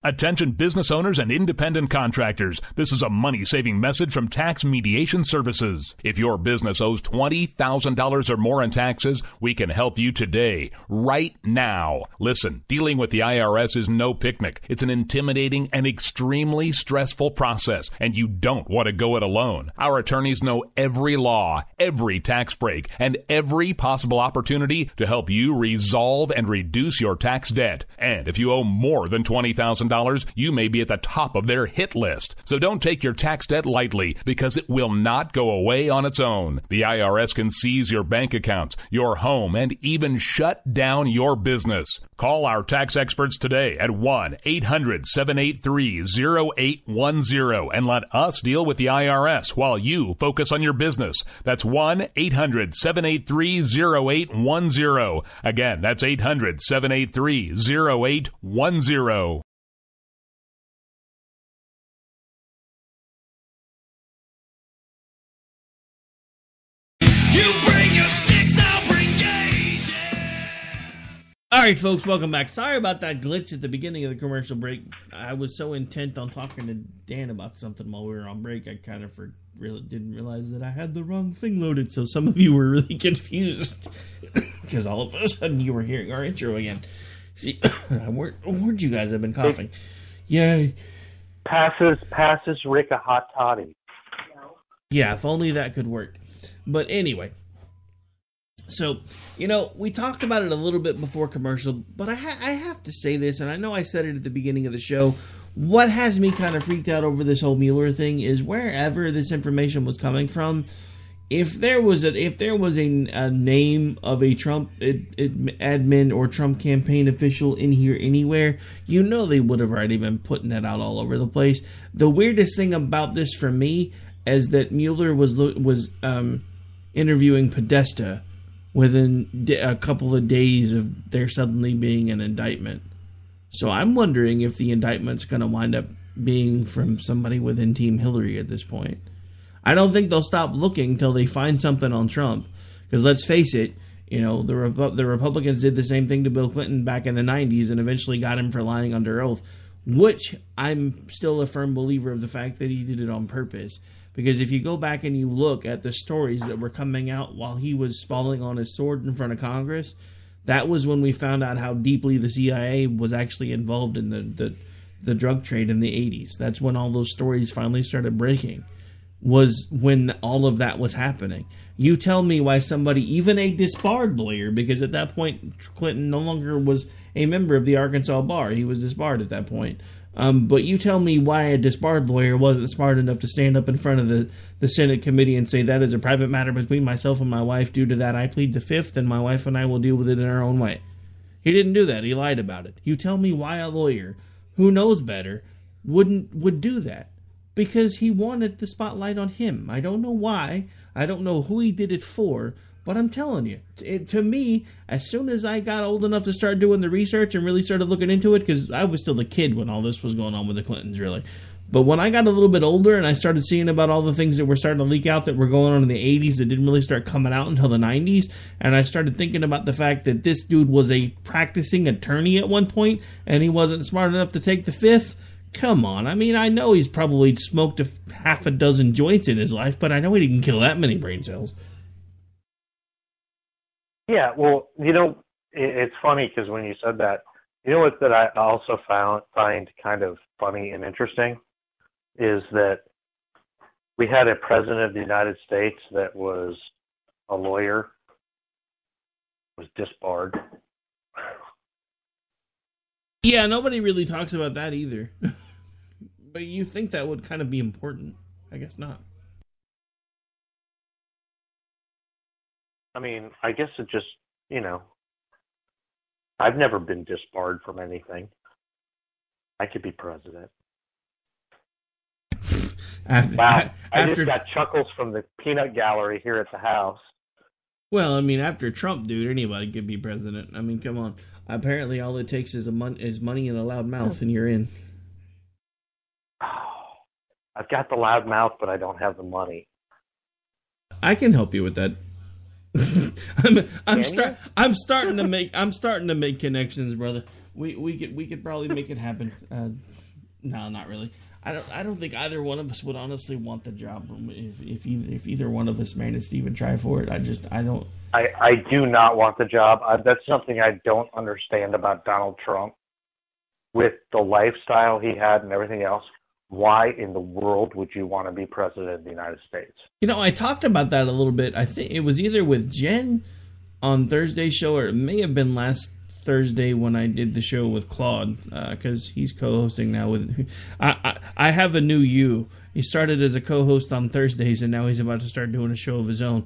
Attention business owners and independent contractors. This is a money-saving message from Tax Mediation Services. If your business owes $20,000 or more in taxes, we can help you today, right now. Listen, dealing with the IRS is no picnic. It's an intimidating and extremely stressful process, and you don't want to go it alone. Our attorneys know every law, every tax break, and every possible opportunity to help you resolve and reduce your tax debt. And if you owe more than $20,000, you may be at the top of their hit list. So don't take your tax debt lightly, because it will not go away on its own. The IRS can seize your bank accounts, your home, and even shut down your business. Call our tax experts today at 1-800-783-0810 and let us deal with the IRS while you focus on your business. That's 1-800-783-0810. Again, that's 800-783-0810. All right, folks, welcome back. Sorry about that glitch at the beginning of the commercial break. I was so intent on talking to Dan about something while we were on break, I kind of really didn't realize that I had the wrong thing loaded. So some of you were really confused because all of a sudden you were hearing our intro again. See, I warned you guys. I've been coughing. Yay! Passes Rick a hot toddy. Yeah, if only that could work. But anyway. So, we talked about it a little bit before commercial, but I have to say this, and I know I said it at the beginning of the show. What has me kind of freaked out over this whole Mueller thing is wherever this information was coming from, if there was a name of a Trump admin or Trump campaign official in here anywhere, they would have already been putting that out all over the place. The weirdest thing about this for me is that Mueller was interviewing Podesta within a couple of days of there suddenly being an indictment. So I'm wondering if the indictment's going to wind up being from somebody within Team Hillary at this point. I don't think they'll stop looking till they find something on Trump. Because let's face it, you know, the Republicans did the same thing to Bill Clinton back in the 90s and eventually got him for lying under oath, which I'm still a firm believer of the fact that he did it on purpose. Because if you go back and you look at the stories that were coming out while he was falling on his sword in front of Congress, that was when we found out how deeply the CIA was actually involved in the drug trade in the 80s. That's when all those stories finally started breaking, was when all of that was happening. You tell me why somebody, even a disbarred lawyer, because at that point Clinton no longer was a member of the Arkansas bar. He was disbarred at that point. But you tell me why a disbarred lawyer wasn't smart enough to stand up in front of the Senate committee and say that is a private matter between myself and my wife. Due to that, I plead the fifth, and my wife and I will deal with it in our own way. He didn't do that. He lied about it. You tell me why a lawyer who knows better would do that. Because he wanted the spotlight on him. I don't know why. I don't know who he did it for. But I'm telling you, to me, as soon as I got old enough to start doing the research and really started looking into it, because I was still a kid when all this was going on with the Clintons, really. But when I got a little bit older and I started seeing about all the things that were starting to leak out that were going on in the 80s that didn't really start coming out until the 90s, and I started thinking about the fact that this dude was a practicing attorney at one point, and he wasn't smart enough to take the fifth, come on. I mean, I know he's probably smoked half a dozen joints in his life, but I know he didn't kill that many brain cells. Yeah, well, you know, it's funny because when you said that, you know what that I also find kind of funny and interesting is that we had a president of the United States that was a lawyer, was disbarred. Yeah, nobody really talks about that either. But you think that would kind of be important. I guess not. I mean, I guess it just, you know, I've never been disbarred from anything. I could be president. Wow. I just got chuckles from the peanut gallery here at the house. Well, I mean, after Trump, dude, anybody could be president. I mean, come on. Apparently, all it takes is money and a loud mouth, and you're in. I've got the loud mouth, but I don't have the money. I can help you with that. I'm starting to make connections, brother. We could probably make it happen. No, not really. I don't think either one of us would honestly want the job if either one of us managed to even try for it. I don't. I do not want the job. That's something I don't understand about Donald Trump. With the lifestyle he had and everything else, why in the world would you want to be president of the United States? You know, I talked about that a little bit. I think it was either with Jen on Thursday's show, or it may have been last Thursday when I did the show with Claude, because he's co-hosting now with. I have a new you. He started as a co-host on Thursdays, and now he's about to start doing a show of his own.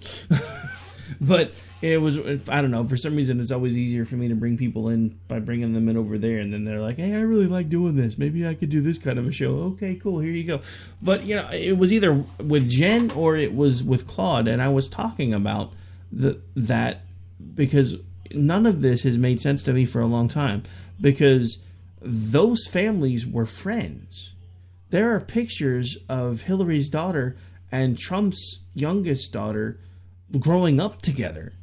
But it was, I don't know, for some reason it's always easier for me to bring people in by bringing them in over there, and then they're like, hey, I really like doing this. Maybe I could do this kind of a show. Okay, cool, here you go. But, you know, it was either with Jen or it was with Claude, and I was talking about that because none of this has made sense to me for a long time, because those families were friends. There are pictures of Hillary's daughter and Trump's youngest daughter growing up together.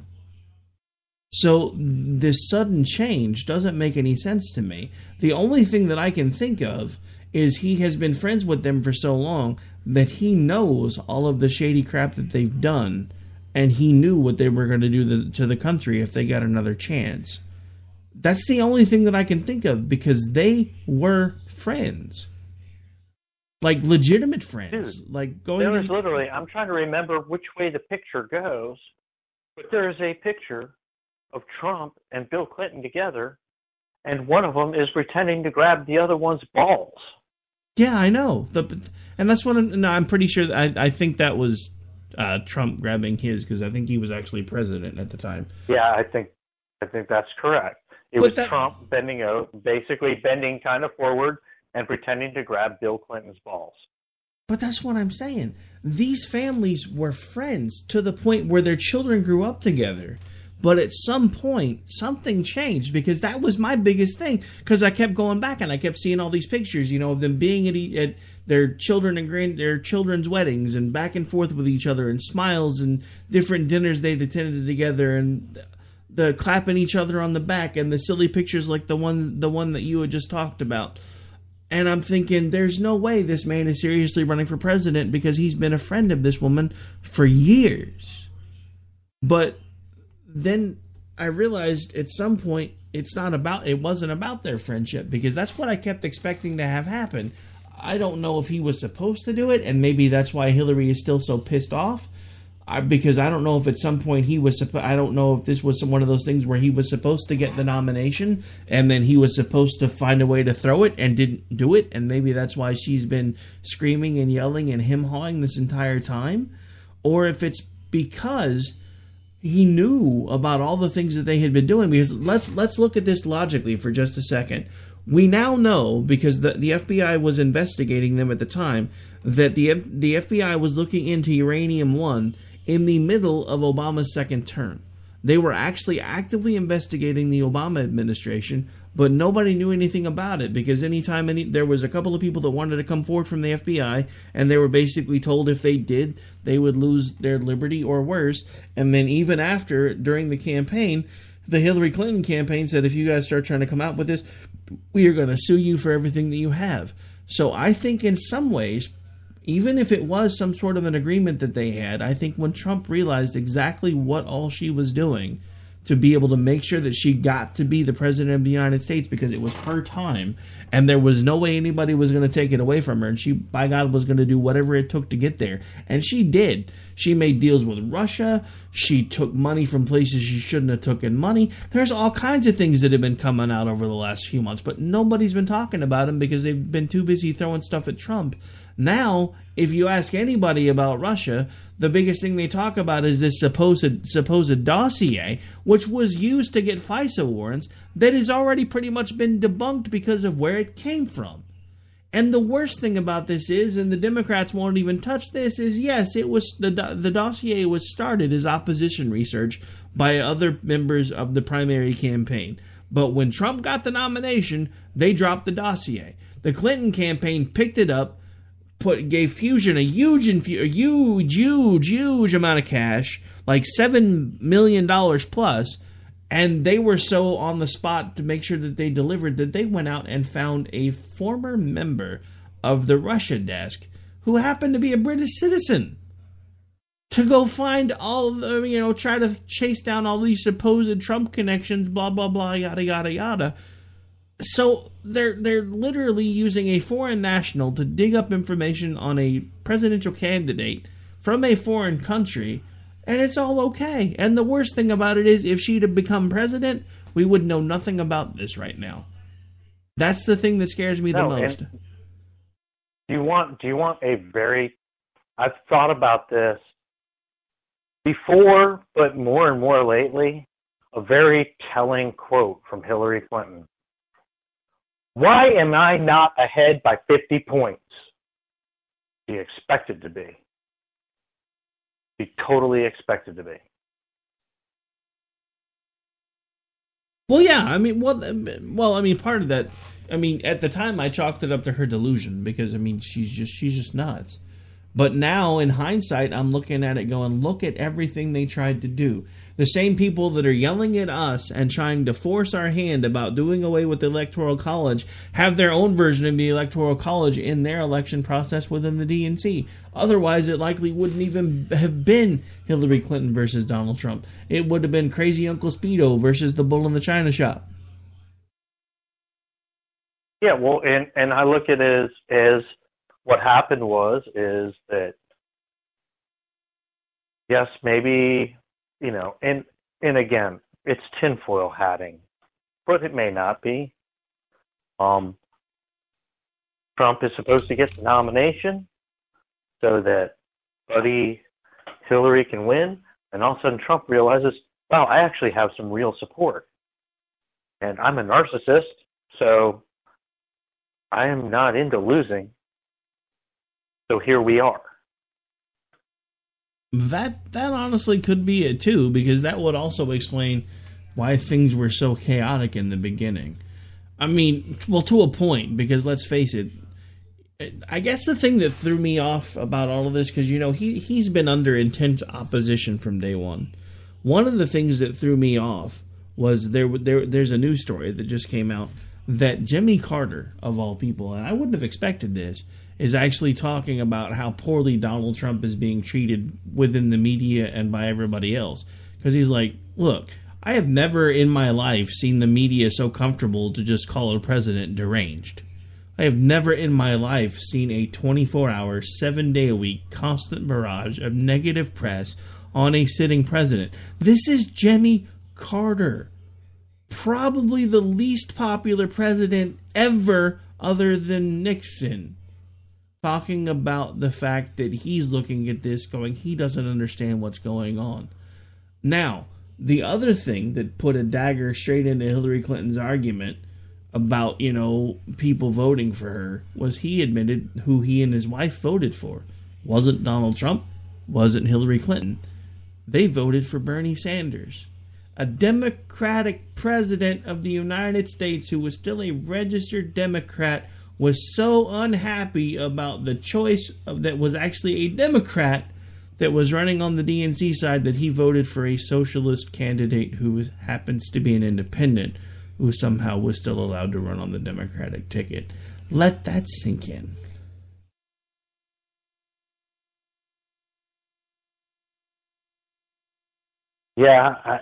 So this sudden change doesn't make any sense to me. The only thing that I can think of is he has been friends with them for so long that he knows all of the shady crap that they've done, and he knew what they were going to do to the country if they got another chance. That's the only thing that I can think of, because they were friends. Like, legitimate friends. Dude, like going. There is literally, I'm trying to remember which way the picture goes, but there is a picture of Trump and Bill Clinton together, and one of them is pretending to grab the other one's balls. Yeah, I know. And that's what I'm pretty sure. I think that was Trump grabbing his, because I think he was actually president at the time. Yeah, I think that's correct. It was Trump basically bending kind of forward and pretending to grab Bill Clinton's balls. But that's what I'm saying. These families were friends to the point where their children grew up together. But at some point, something changed, because that was my biggest thing. Because I kept going back and I kept seeing all these pictures, of them being at their children and their children's weddings and back and forth with each other, and smiles and different dinners they'd attended together, and the clapping each other on the back, and the silly pictures like the one that you had just talked about. And I'm thinking, there's no way this man is seriously running for president, because he's been a friend of this woman for years. But then I realized at some point it wasn't about their friendship, because that's what I kept expecting to have happen. I don't know if he was supposed to do it, and maybe that's why Hillary is still so pissed off. Because I don't know if at some point I don't know if this was one of those things where he was supposed to get the nomination and then he was supposed to find a way to throw it and didn't do it, and maybe that's why she's been screaming and yelling and him-hawing this entire time, or if it's because he knew about all the things that they had been doing. Because let's look at this logically for just a second. We now know, because the FBI was investigating them at the time, that the FBI was looking into Uranium-1 in the middle of Obama's second term. They were actually actively investigating the Obama administration, but nobody knew anything about it, because anytime there was a couple of people that wanted to come forward from the FBI, and they were basically told if they did, they would lose their liberty or worse. And then even after, during the campaign, the Hillary Clinton campaign said, if you guys start trying to come out with this, we are going to sue you for everything that you have. So I think in some ways, even if it was some sort of an agreement that they had, I think when Trump realized exactly what all she was doing to be able to make sure that she got to be the president of the United States, because it was her time and there was no way anybody was going to take it away from her, and she, by God, was going to do whatever it took to get there. And she did. She made deals with Russia. She took money from places she shouldn't have taken money. There's all kinds of things that have been coming out over the last few months, but nobody's been talking about them because they've been too busy throwing stuff at Trump. Now, if you ask anybody about Russia, the biggest thing they talk about is this supposed dossier, which was used to get FISA warrants, that has already pretty much been debunked because of where it came from. And the worst thing about this is, and the Democrats won't even touch this, is yes, it was the dossier was started as opposition research by other members of the primary campaign. But when Trump got the nomination, they dropped the dossier. The Clinton campaign picked it up, gave Fusion a huge amount of cash, like $7 million plus, and they were so on the spot to make sure that they delivered that they went out and found a former member of the Russia desk who happened to be a British citizen to go find all the, try to chase down all these supposed Trump connections, blah, blah, blah, yada, yada, yada. So they're literally using a foreign national to dig up information on a presidential candidate from a foreign country, and it's all okay. And the worst thing about it is, if she'd have become president, we would know nothing about this right now. That's the thing that scares me the most. Do you want a very... I've thought about this before, but more and more lately, a very telling quote from Hillary Clinton. Why am I not ahead by 50 points? She expected to be. She totally expected to be. Well, yeah, part of that, at the time I chalked it up to her delusion, because, she's just nuts. But now, in hindsight, I'm looking at it going, look at everything they tried to do. The same people that are yelling at us and trying to force our hand about doing away with the Electoral College have their own version of the Electoral College in their election process within the DNC. Otherwise, it likely wouldn't even have been Hillary Clinton versus Donald Trump. It would have been Crazy Uncle Speedo versus the Bull in the China Shop. Yeah, well, and I look at it as what happened is that, yes, maybe... and again, it's tinfoil hatting, but it may not be. Trump is supposed to get the nomination so that buddy Hillary can win, and all of a sudden Trump realizes, wow, I actually have some real support. And I'm a narcissist, so I am not into losing. So here we are. That honestly could be it too, because that would also explain why things were so chaotic in the beginning. I mean, well, to a point, because let's face it, I guess the thing that threw me off about all of this, because, you know, he's been under intense opposition from day one. One of the things that threw me off was there's a news story that just came out that Jimmy Carter, of all people, and I wouldn't have expected this, is actually talking about how poorly Donald Trump is being treated within the media and by everybody else. Because he's like, look, I have never in my life seen the media so comfortable to just call a president deranged. I have never in my life seen a 24-hour, 7-day-a-week constant barrage of negative press on a sitting president. This is Jimmy Carter. Probably the least popular president ever other than Nixon. Talking about the fact that he's looking at this going, he doesn't understand what's going on. Now, the other thing that put a dagger straight into Hillary Clinton's argument about, you know, people voting for her was he admitted who he and his wife voted for. Wasn't Donald Trump, wasn't Hillary Clinton. They voted for Bernie Sanders, a Democratic president of the United States who was still a registered Democrat, was so unhappy about the choice that was actually a Democrat that was running on the DNC side that he voted for a socialist candidate who happens to be an independent, who somehow was still allowed to run on the Democratic ticket. Let that sink in. Yeah.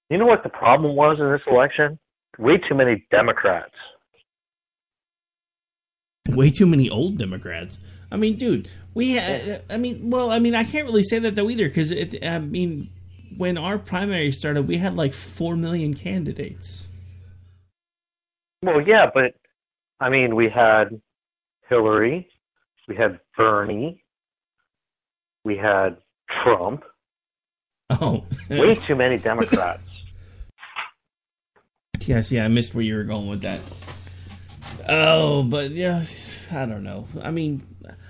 You know what the problem was in this election? Way too many Democrats. Way too many old Democrats. I mean, dude, I can't really say that though either, because when our primary started, we had like 4 million candidates. Well, yeah, but I mean, we had Hillary, we had Bernie, we had Trump. Oh, way too many Democrats. Yes, yeah, I missed where you were going with that. Oh, but yeah, I don't know. I mean,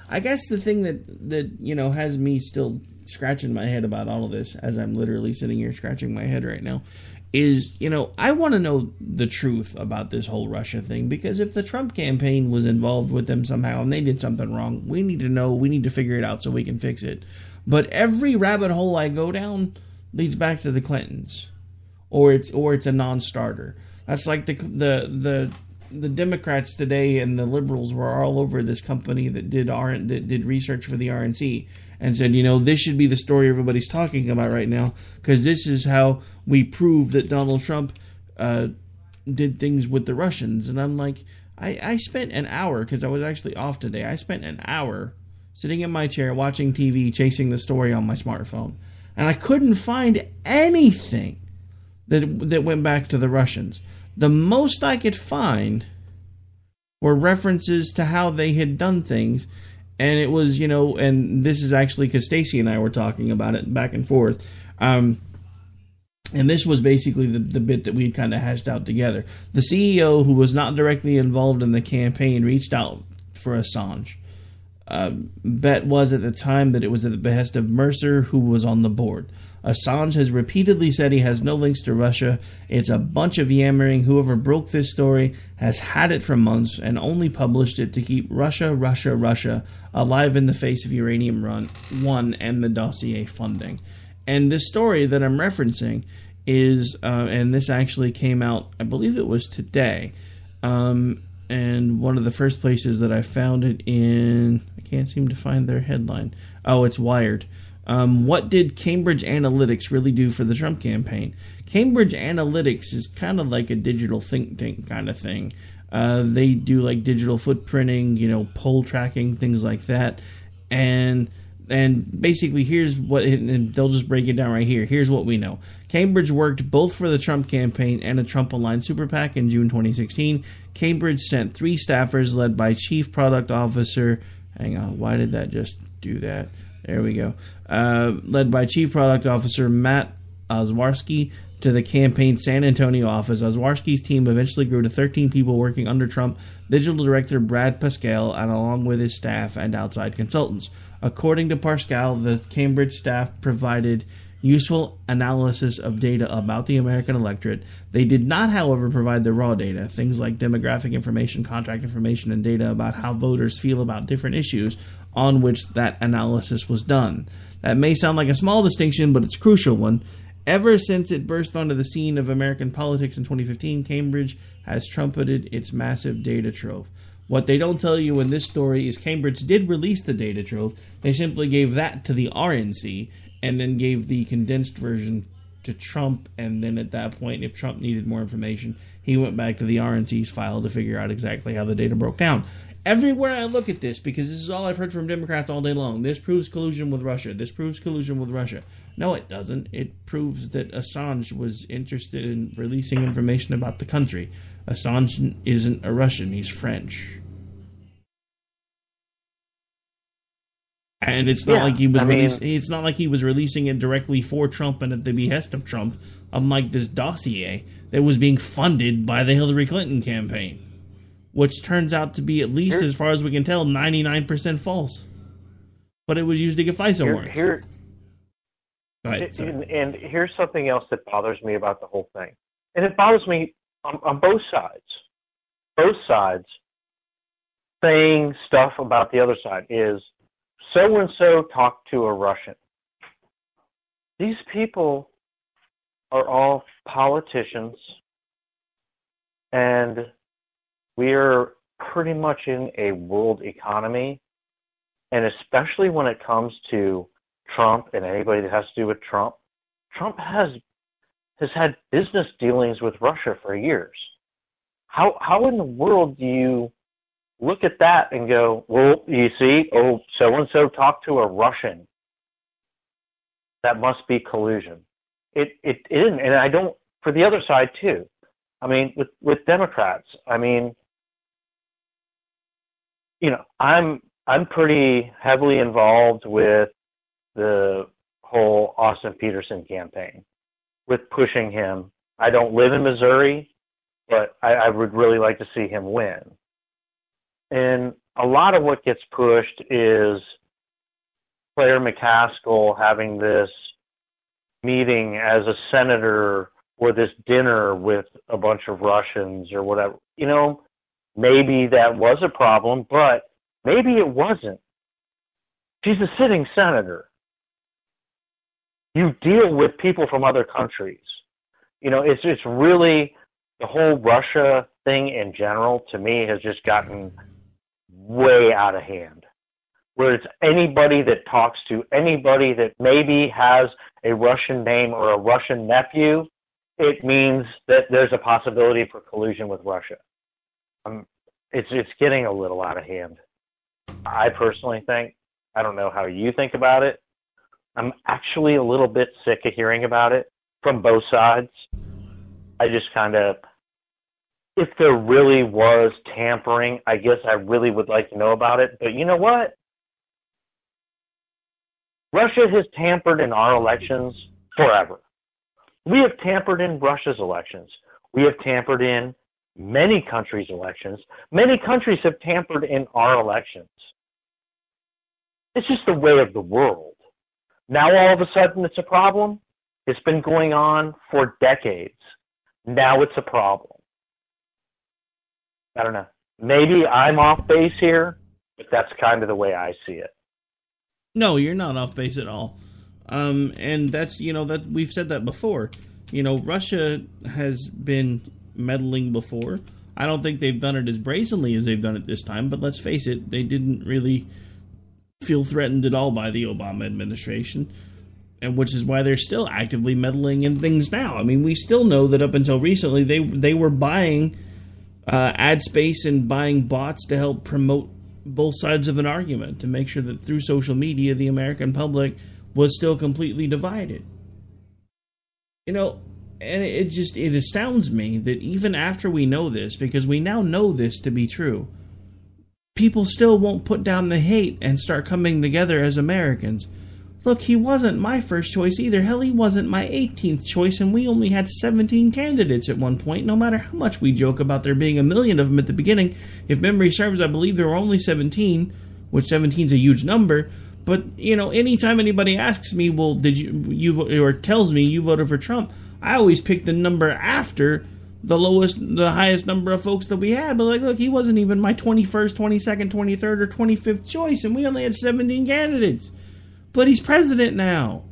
I guess the thing that you know has me still scratching my head about all of this, as I'm literally sitting here scratching my head right now, is, you know, I want to know the truth about this whole Russia thing, because if the Trump campaign was involved with them somehow and they did something wrong, we need to know, we need to figure it out so we can fix it. But every rabbit hole I go down leads back to the Clintons, or it's a non-starter. That's like the Democrats today and the liberals were all over this company that did research for the RNC and said, you know, this should be the story everybody's talking about right now, because this is how we prove that Donald Trump did things with the Russians. And I'm like, I spent an hour, because I was actually off today, I spent an hour sitting in my chair watching TV, chasing the story on my smartphone, and I couldn't find anything that went back to the Russians. The most I could find were references to how they had done things, and it was, you know, and this is actually because Stacy and I were talking about it back and forth, and this was basically the bit that we had kind of hashed out together. The CEO, who was not directly involved in the campaign, reached out for Assange. Bet was at the time that it was at the behest of Mercer, who was on the board. Assange has repeatedly said he has no links to Russia. It's a bunch of yammering. Whoever broke this story has had it for months and only published it to keep Russia alive in the face of Uranium One and the dossier funding. And this story that I'm referencing is, and this actually came out, I believe it was today, and one of the first places that I found it in, I can't seem to find their headline. Oh, it's Wired. What did Cambridge Analytics really do for the Trump campaign? Cambridge Analytics is kind of like a digital think tank kind of thing. They do like digital footprinting, you know, poll tracking, things like that. And basically here's what, and they'll just break it down right here. Here's what we know. Cambridge worked both for the Trump campaign and a Trump-aligned super PAC in June 2016. Cambridge sent 3 staffers led by Chief Product Officer, hang on, why did that just do that? There we go. Led by Chief Product Officer Matt Ozwarski to the campaign's San Antonio office. Ozworski's team eventually grew to 13 people working under Trump digital director Brad Pascal, and along with his staff and outside consultants. According to Pascal, the Cambridge staff provided useful analysis of data about the American electorate. They did not, however, provide the raw data, things like demographic information, contact information, and data about how voters feel about different issues on which that analysis was done. That may sound like a small distinction, but it's a crucial one. Ever since it burst onto the scene of American politics in 2015, Cambridge has trumpeted its massive data trove. What they don't tell you in this story is Cambridge did release the data trove. They simply gave that to the RNC and then gave the condensed version to Trump, and then at that point, if Trump needed more information, he went back to the RNC's file to figure out exactly how the data broke down. Everywhere I look at this, because this is all I've heard from Democrats all day long, this proves collusion with Russia. This proves collusion with Russia. No, it doesn't. It proves that Assange was interested in releasing information about the country. Assange isn't a Russian. He's French. And it's not like he was it's not like he was releasing it directly for Trump and at the behest of Trump, unlike this dossier that was being funded by the Hillary Clinton campaign, which turns out to be, at least as far as we can tell, 99% false. But it was used to get FISA warrants. Go ahead, and here's something else that bothers me about the whole thing. And it bothers me on both sides. Both sides saying stuff about the other side is, so-and-so talked to a Russian. These people are all politicians, and we are pretty much in a world economy, and especially when it comes to Trump and anybody that has to do with Trump, Trump has had business dealings with Russia for years. How in the world do you look at that and go, well, you see, so-and-so talked to a Russian. That must be collusion. It isn't, and I don't, for the other side too. I mean, with Democrats, I mean, you know, I'm pretty heavily involved with the whole Austin Peterson campaign, with pushing him. I don't live in Missouri, but I would really like to see him win. And a lot of what gets pushed is Claire McCaskill having this meeting as a senator or this dinner with a bunch of Russians or whatever. You know, maybe that was a problem, but maybe it wasn't. She's a sitting senator. You deal with people from other countries. You know, it's really, the whole Russia thing in general, to me, has just gotten way out of hand, where it's anybody that talks to anybody that maybe has a Russian name or a Russian nephew, it means that there's a possibility for collusion with Russia. It's getting a little out of hand. I personally think, I don't know how you think about it, I'm actually a little bit sick of hearing about it from both sides. I just kind of, if there really was tampering, I guess I really would like to know about it. But you know what? Russia has tampered in our elections forever. We have tampered in Russia's elections. We have tampered in many countries' elections. Many countries have tampered in our elections. It's just the way of the world. Now all of a sudden it's a problem? It's been going on for decades. Now it's a problem. I don't know. Maybe I'm off base here, but that's kind of the way I see it. No, you're not off base at all. And that's, you know, that we've said that before. You know, Russia has been meddling before. I don't think they've done it as brazenly as they've done it this time, but let's face it, they didn't really feel threatened at all by the Obama administration, and which is why they're still actively meddling in things now. I mean, we still know that up until recently, they were buying ad space and buying bots to help promote both sides of an argument, to make sure that through social media, the American public was still completely divided. You know, and it astounds me that even after we know this, because we now know this to be true, people still won't put down the hate and start coming together as Americans. look, he wasn't my first choice either. Hell, he wasn't my 18th choice, and we only had 17 candidates at one point, no matter how much we joke about there being a million of them at the beginning. If memory serves, I believe there were only 17, which 17 is a huge number. But, anytime anybody asks me, well, did you or tells me you voted for Trump, I always pick the number after the highest number of folks that we had. But look, he wasn't even my 21st, 22nd, 23rd, or 25th choice, and we only had 17 candidates. But he's president now.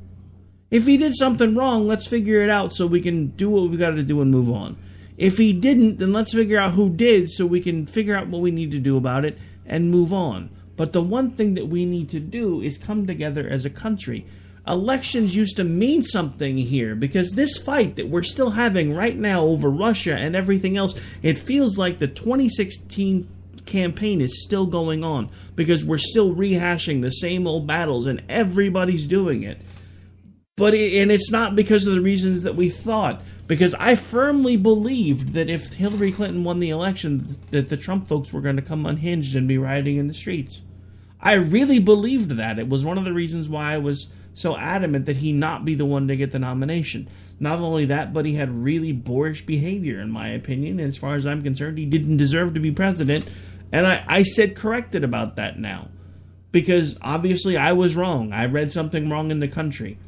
If he did something wrong, let's figure it out so we can do what we got to do and move on. If he didn't, then let's figure out who did so we can figure out what we need to do about it and move on. But the one thing that we need to do is come together as a country. Elections used to mean something here, because this fight that we're still having right now over Russia and everything else, it feels like the 2016 campaign is still going on, because we're still rehashing the same old battles and everybody's doing it. And it's not because of the reasons that we thought, because I firmly believed that if Hillary Clinton won the election, that the Trump folks were going to come unhinged and be rioting in the streets. I really believed that. It was one of the reasons why I was so adamant that he not be the one to get the nomination. Not only that, but he had really boorish behavior, in my opinion. As far as I'm concerned, he didn't deserve to be president. And I said corrected about that now. Because obviously I was wrong. I read something wrong in the country.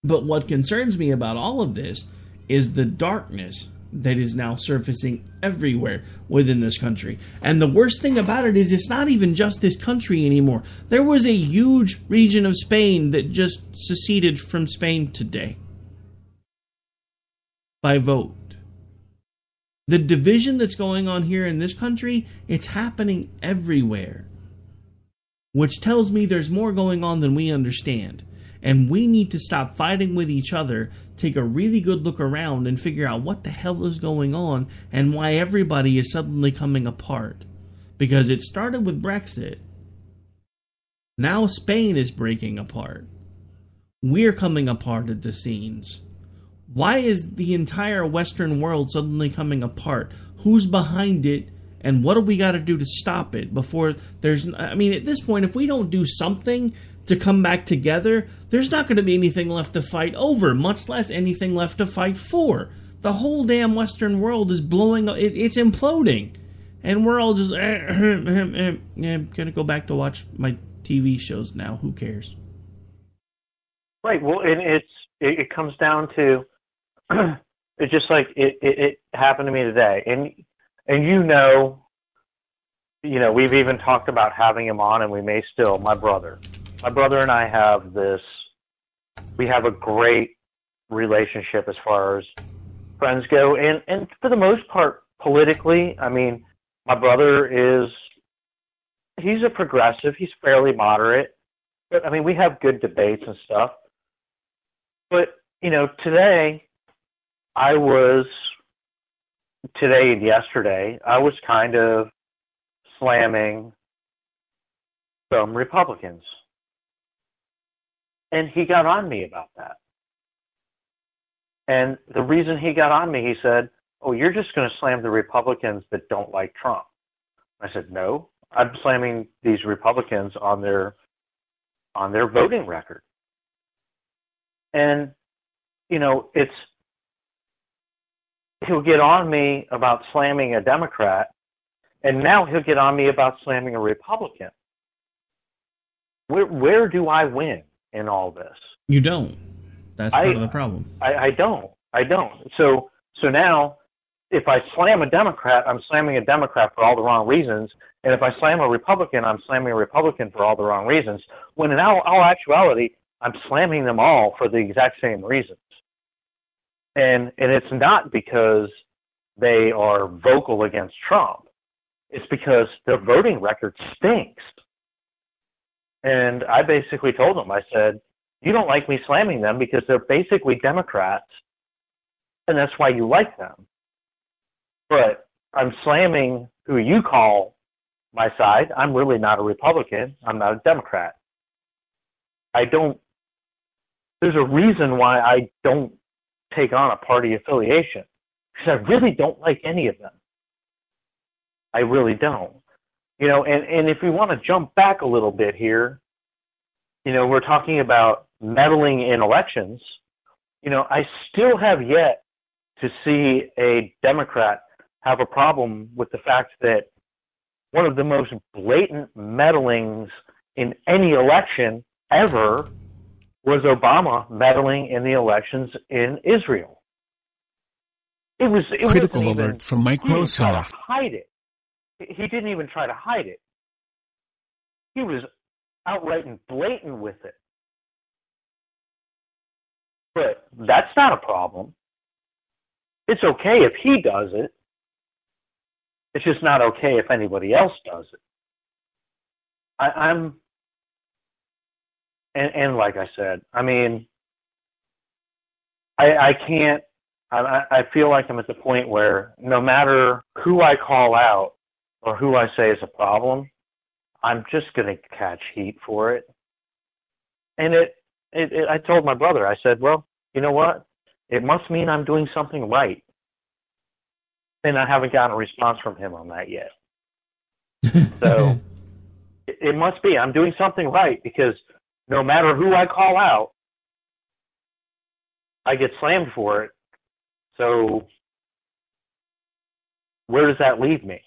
But what concerns me about all of this is the darkness that is now surfacing everywhere within this country. And the worst thing about it is it's not even just this country anymore. There was a huge region of Spain that just seceded from Spain today by vote. The division that's going on here in this country, it's happening everywhere, which tells me there's more going on than we understand. And we need to stop fighting with each other, take a really good look around, and figure out what the hell is going on and why everybody is suddenly coming apart. Because it started with Brexit. Now Spain is breaking apart. We're coming apart at the seams. Why is the entire Western world suddenly coming apart? Who's behind it? And what do we got to do to stop it before there's... I mean, at this point, if we don't do something to come back together, there's not going to be anything left to fight over, much less anything left to fight for. The whole damn Western world is blowing... It's imploding. And we're all just... I'm going to go back to watch my TV shows now. Who cares? Right. Well, it comes down to... it's just like it happened to me today. And you know, we've even talked about having him on, and we may still. My brother and I have we have a great relationship as far as friends go. And for the most part, politically, I mean, my brother he's a progressive. He's fairly moderate. But, I mean, we have good debates and stuff. But, today and yesterday, I was kind of slamming some Republicans. And he got on me about that. And the reason he got on me, he said, "Oh, you're just going to slam the Republicans that don't like Trump." I said, "No, I'm slamming these Republicans on their voting record." And, he'll get on me about slamming a Democrat, and now he'll get on me about slamming a Republican. Where do I win in all this? You don't. That's part of the problem. I don't. So now, if I slam a Democrat, I'm slamming a Democrat for all the wrong reasons, and if I slam a Republican, I'm slamming a Republican for all the wrong reasons, when in all actuality, I'm slamming them all for the exact same reasons. And it's not because they are vocal against Trump. It's because their voting record stinks. And I basically told them, I said, "You don't like me slamming them because they're basically Democrats, and that's why you like them. But I'm slamming who you call my side. I'm really not a Republican. I'm not a Democrat. There's a reason why I don't take on a party affiliation, because I really don't like any of them. I really don't. And if we want to jump back a little bit here, we're talking about meddling in elections. I still have yet to see a Democrat have a problem with the fact that one of the most blatant meddlings in any election ever was Obama meddling in the elections in Israel. It was critical alert from Microsoft. He didn't try to hide it. He didn't even try to hide it. He was outright and blatant with it. But that's not a problem. It's okay if he does it. It's just not okay if anybody else does it. And like I said, I mean, I can't, I feel like I'm at the point where no matter who I call out or who I say is a problem, I'm just going to catch heat for it. And I told my brother, I said, well, you know what? It must mean I'm doing something right. And I haven't gotten a response from him on that yet. So it must be I'm doing something right, because no matter who I call out, I get slammed for it. So where does that leave me?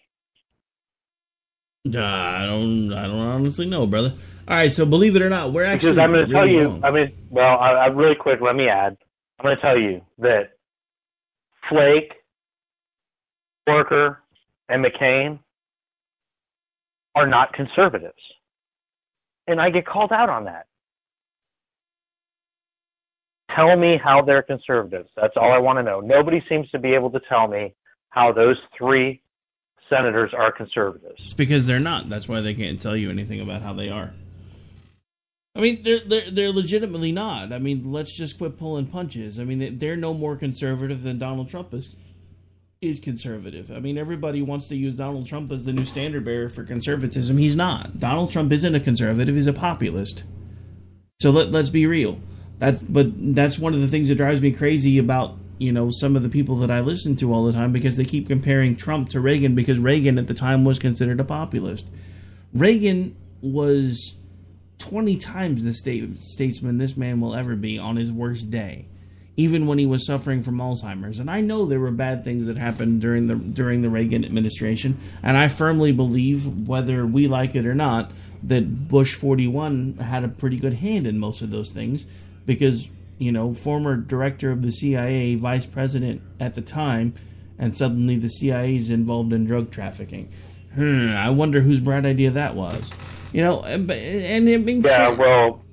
I don't honestly know, brother. All right, so believe it or not, we're actually... Because I'm going to tell you, wrong. I really quick, let me add. I'm going to tell you that Flake, Worker, and McCain are not conservatives. And I get called out on that. Tell me how they're conservatives. That's all I want to know. Nobody seems to be able to tell me how those three senators are conservatives. It's because they're not. That's why they can't tell you anything about how they are. I mean, they're legitimately not. I mean, let's just quit pulling punches. I mean, they're no more conservative than Donald Trump is conservative. I mean, everybody wants to use Donald Trump as the new standard bearer for conservatism. He's not. Donald Trump isn't a conservative. He's a populist. So let's be real. That's one of the things that drives me crazy about, some of the people that I listen to all the time, because they keep comparing Trump to Reagan, because Reagan at the time was considered a populist. Reagan was 20 times the statesman this man will ever be on his worst day, even when he was suffering from Alzheimer's. And I know there were bad things that happened during the Reagan administration, and I firmly believe, whether we like it or not, that Bush 41 had a pretty good hand in most of those things, because, former director of the CIA, vice president at the time, and suddenly the CIA is involved in drug trafficking. I wonder whose bright idea that was. And it being said, well,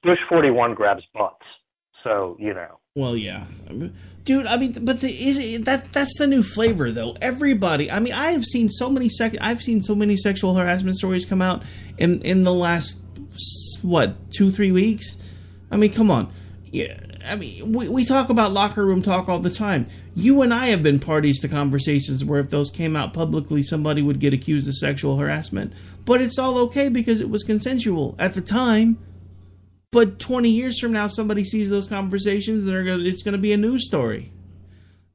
Bush 41 grabs butts, so Well, yeah, dude. I mean, but that's the new flavor, though. Everybody. I mean, I've seen so many sexual harassment stories come out in the last 2-3 weeks. I mean, come on. Yeah, I mean, we talk about locker room talk all the time. You and I have been parties to conversations where if those came out publicly, somebody would get accused of sexual harassment. But it's all okay because it was consensual at the time. But 20 years from now, somebody sees those conversations, and it's going to be a news story.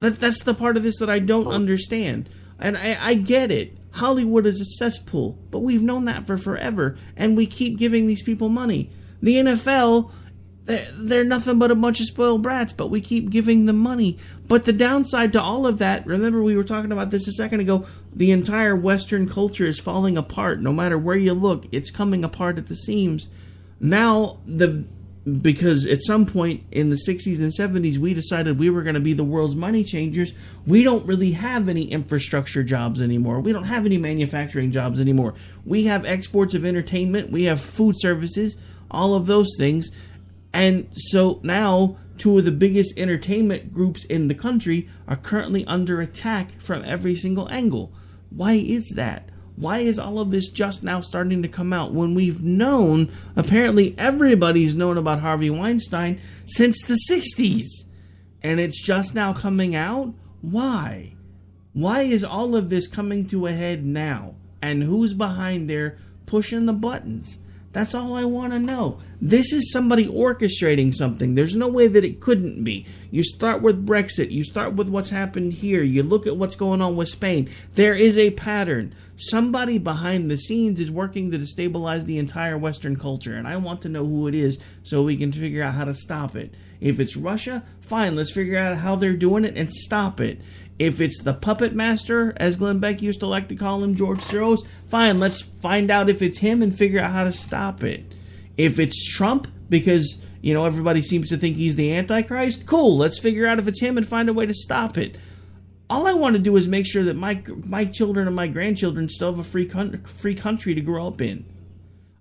That's the part of this that I don't understand. And I get it. Hollywood is a cesspool, but we've known that for forever, and we keep giving these people money. The NFL... They're nothing but a bunch of spoiled brats, but we keep giving them money. But the downside to all of that, remember we were talking about this a second ago, the entire Western culture is falling apart. No matter where you look, it's coming apart at the seams. Now, because at some point in the 60s and 70s, we decided we were going to be the world's money changers, we don't really have any infrastructure jobs anymore. We don't have any manufacturing jobs anymore. We have exports of entertainment. We have food services, all of those things. And so now, two of the biggest entertainment groups in the country are currently under attack from every single angle. Why is that? Why is all of this just now starting to come out when we've known, apparently everybody's known about Harvey Weinstein since the 60s? And it's just now coming out? Why? Why is all of this coming to a head now? And who's behind there pushing the buttons? That's all I want to know. This is somebody orchestrating something. There's no way that it couldn't be. You start with Brexit. You start with what's happened here. You look at what's going on with Spain. There is a pattern. Somebody behind the scenes is working to destabilize the entire Western culture, and I want to know who it is so we can figure out how to stop it. If it's Russia, fine, let's figure out how they're doing it and stop it. If it's the puppet master, as Glenn Beck used to like to call him, George Soros, fine, let's find out if it's him and figure out how to stop it. If it's Trump, because, you know, everybody seems to think he's the Antichrist, cool, let's figure out if it's him and find a way to stop it. All I want to do is make sure that my children and my grandchildren still have a free country to grow up in.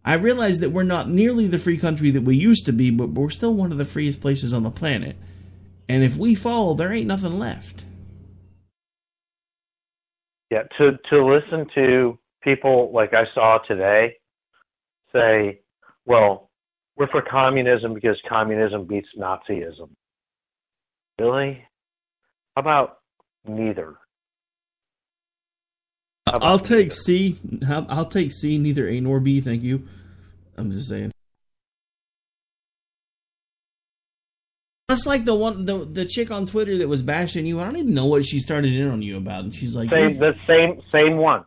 I realize that we're not nearly the free country that we used to be, but we're still one of the freest places on the planet. And if we fall, there ain't nothing left. Yeah, to listen to people like I saw today say, well, we're for communism because communism beats Nazism. Really? How about neither? I'll take C. I'll take C, neither A nor B, thank you. I'm just saying. That's like the chick on Twitter that was bashing you. I don't even know what she started in on you about, and she's like, same one.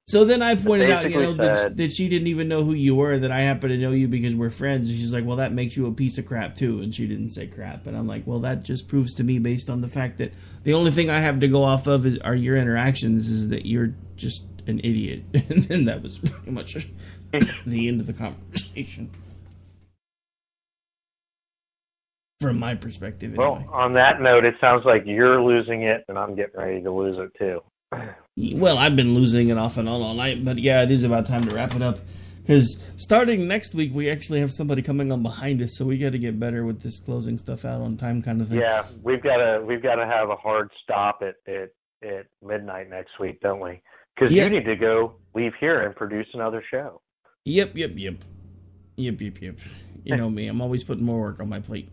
So then I pointed out, you know, that she didn't even know who you were, that I happen to know you because we're friends. And she's like, well, that makes you a piece of crap too. And she didn't say crap. And I'm like, well, that just proves to me, based on the fact that the only thing I have to go off of are your interactions, is that you're just an idiot. And then that was pretty much the end of the conversation. From my perspective, anyway. Well, on that note, it sounds like you're losing it, and I'm getting ready to lose it too. Well, I've been losing it off and on all night, but yeah, it is about time to wrap it up. Because starting next week, we actually have somebody coming on behind us, so we got to get better with this closing stuff out on time, kind of thing. Yeah, we've got to have a hard stop at midnight next week, don't we? Because you need to go leave here and produce another show. Yep. You know me, I'm always putting more work on my plate.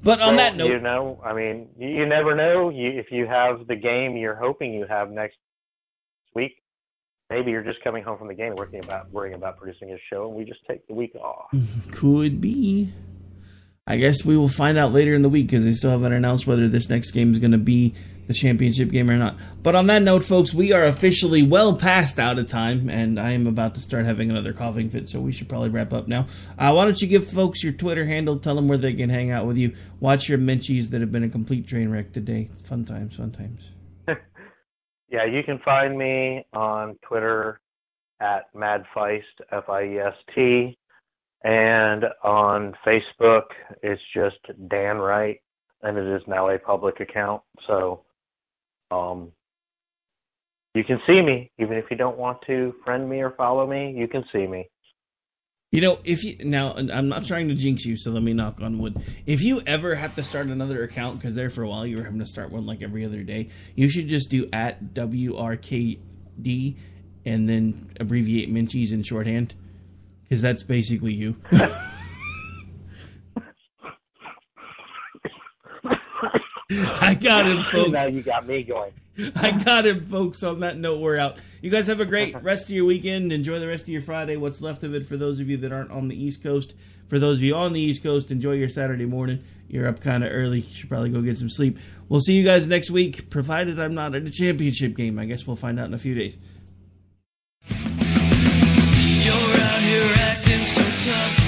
But on that note, you know, I mean, you never know. If you have the game you're hoping you have next week, maybe you're just coming home from the game worrying about producing a show, and we just take the week off. Could be. I guess we will find out later in the week, because they still haven't announced whether this next game is going to be the championship game or not. But on that note, folks, we are officially well past out of time, and I am about to start having another coughing fit, so we should probably wrap up now. Why don't you give folks your Twitter handle, tell them where they can hang out with you, watch your Menchies that have been a complete train wreck today. Fun times. Yeah, you can find me on Twitter at MadFeist, F-I-E-S-T, and on Facebook, it's just Dan Wright, and it is now a public account, so you can see me. Even if you don't want to friend me or follow me, you can see me. You know, now, I'm not trying to jinx you, so let me knock on wood. If you ever have to start another account, because there for a while you were having to start one like every other day, you should just do at WRKD and then abbreviate Menchies in shorthand, because that's basically you. I got him, folks. Now you got me going. I got him, folks. On that note, we're out. You guys have a great rest of your weekend. Enjoy the rest of your Friday, what's left of it, for those of you that aren't on the East Coast. For those of you on the East Coast, enjoy your Saturday morning. You're up kind of early. You should probably go get some sleep. We'll see you guys next week, provided I'm not at a championship game. I guess we'll find out in a few days. You're out here acting so tough.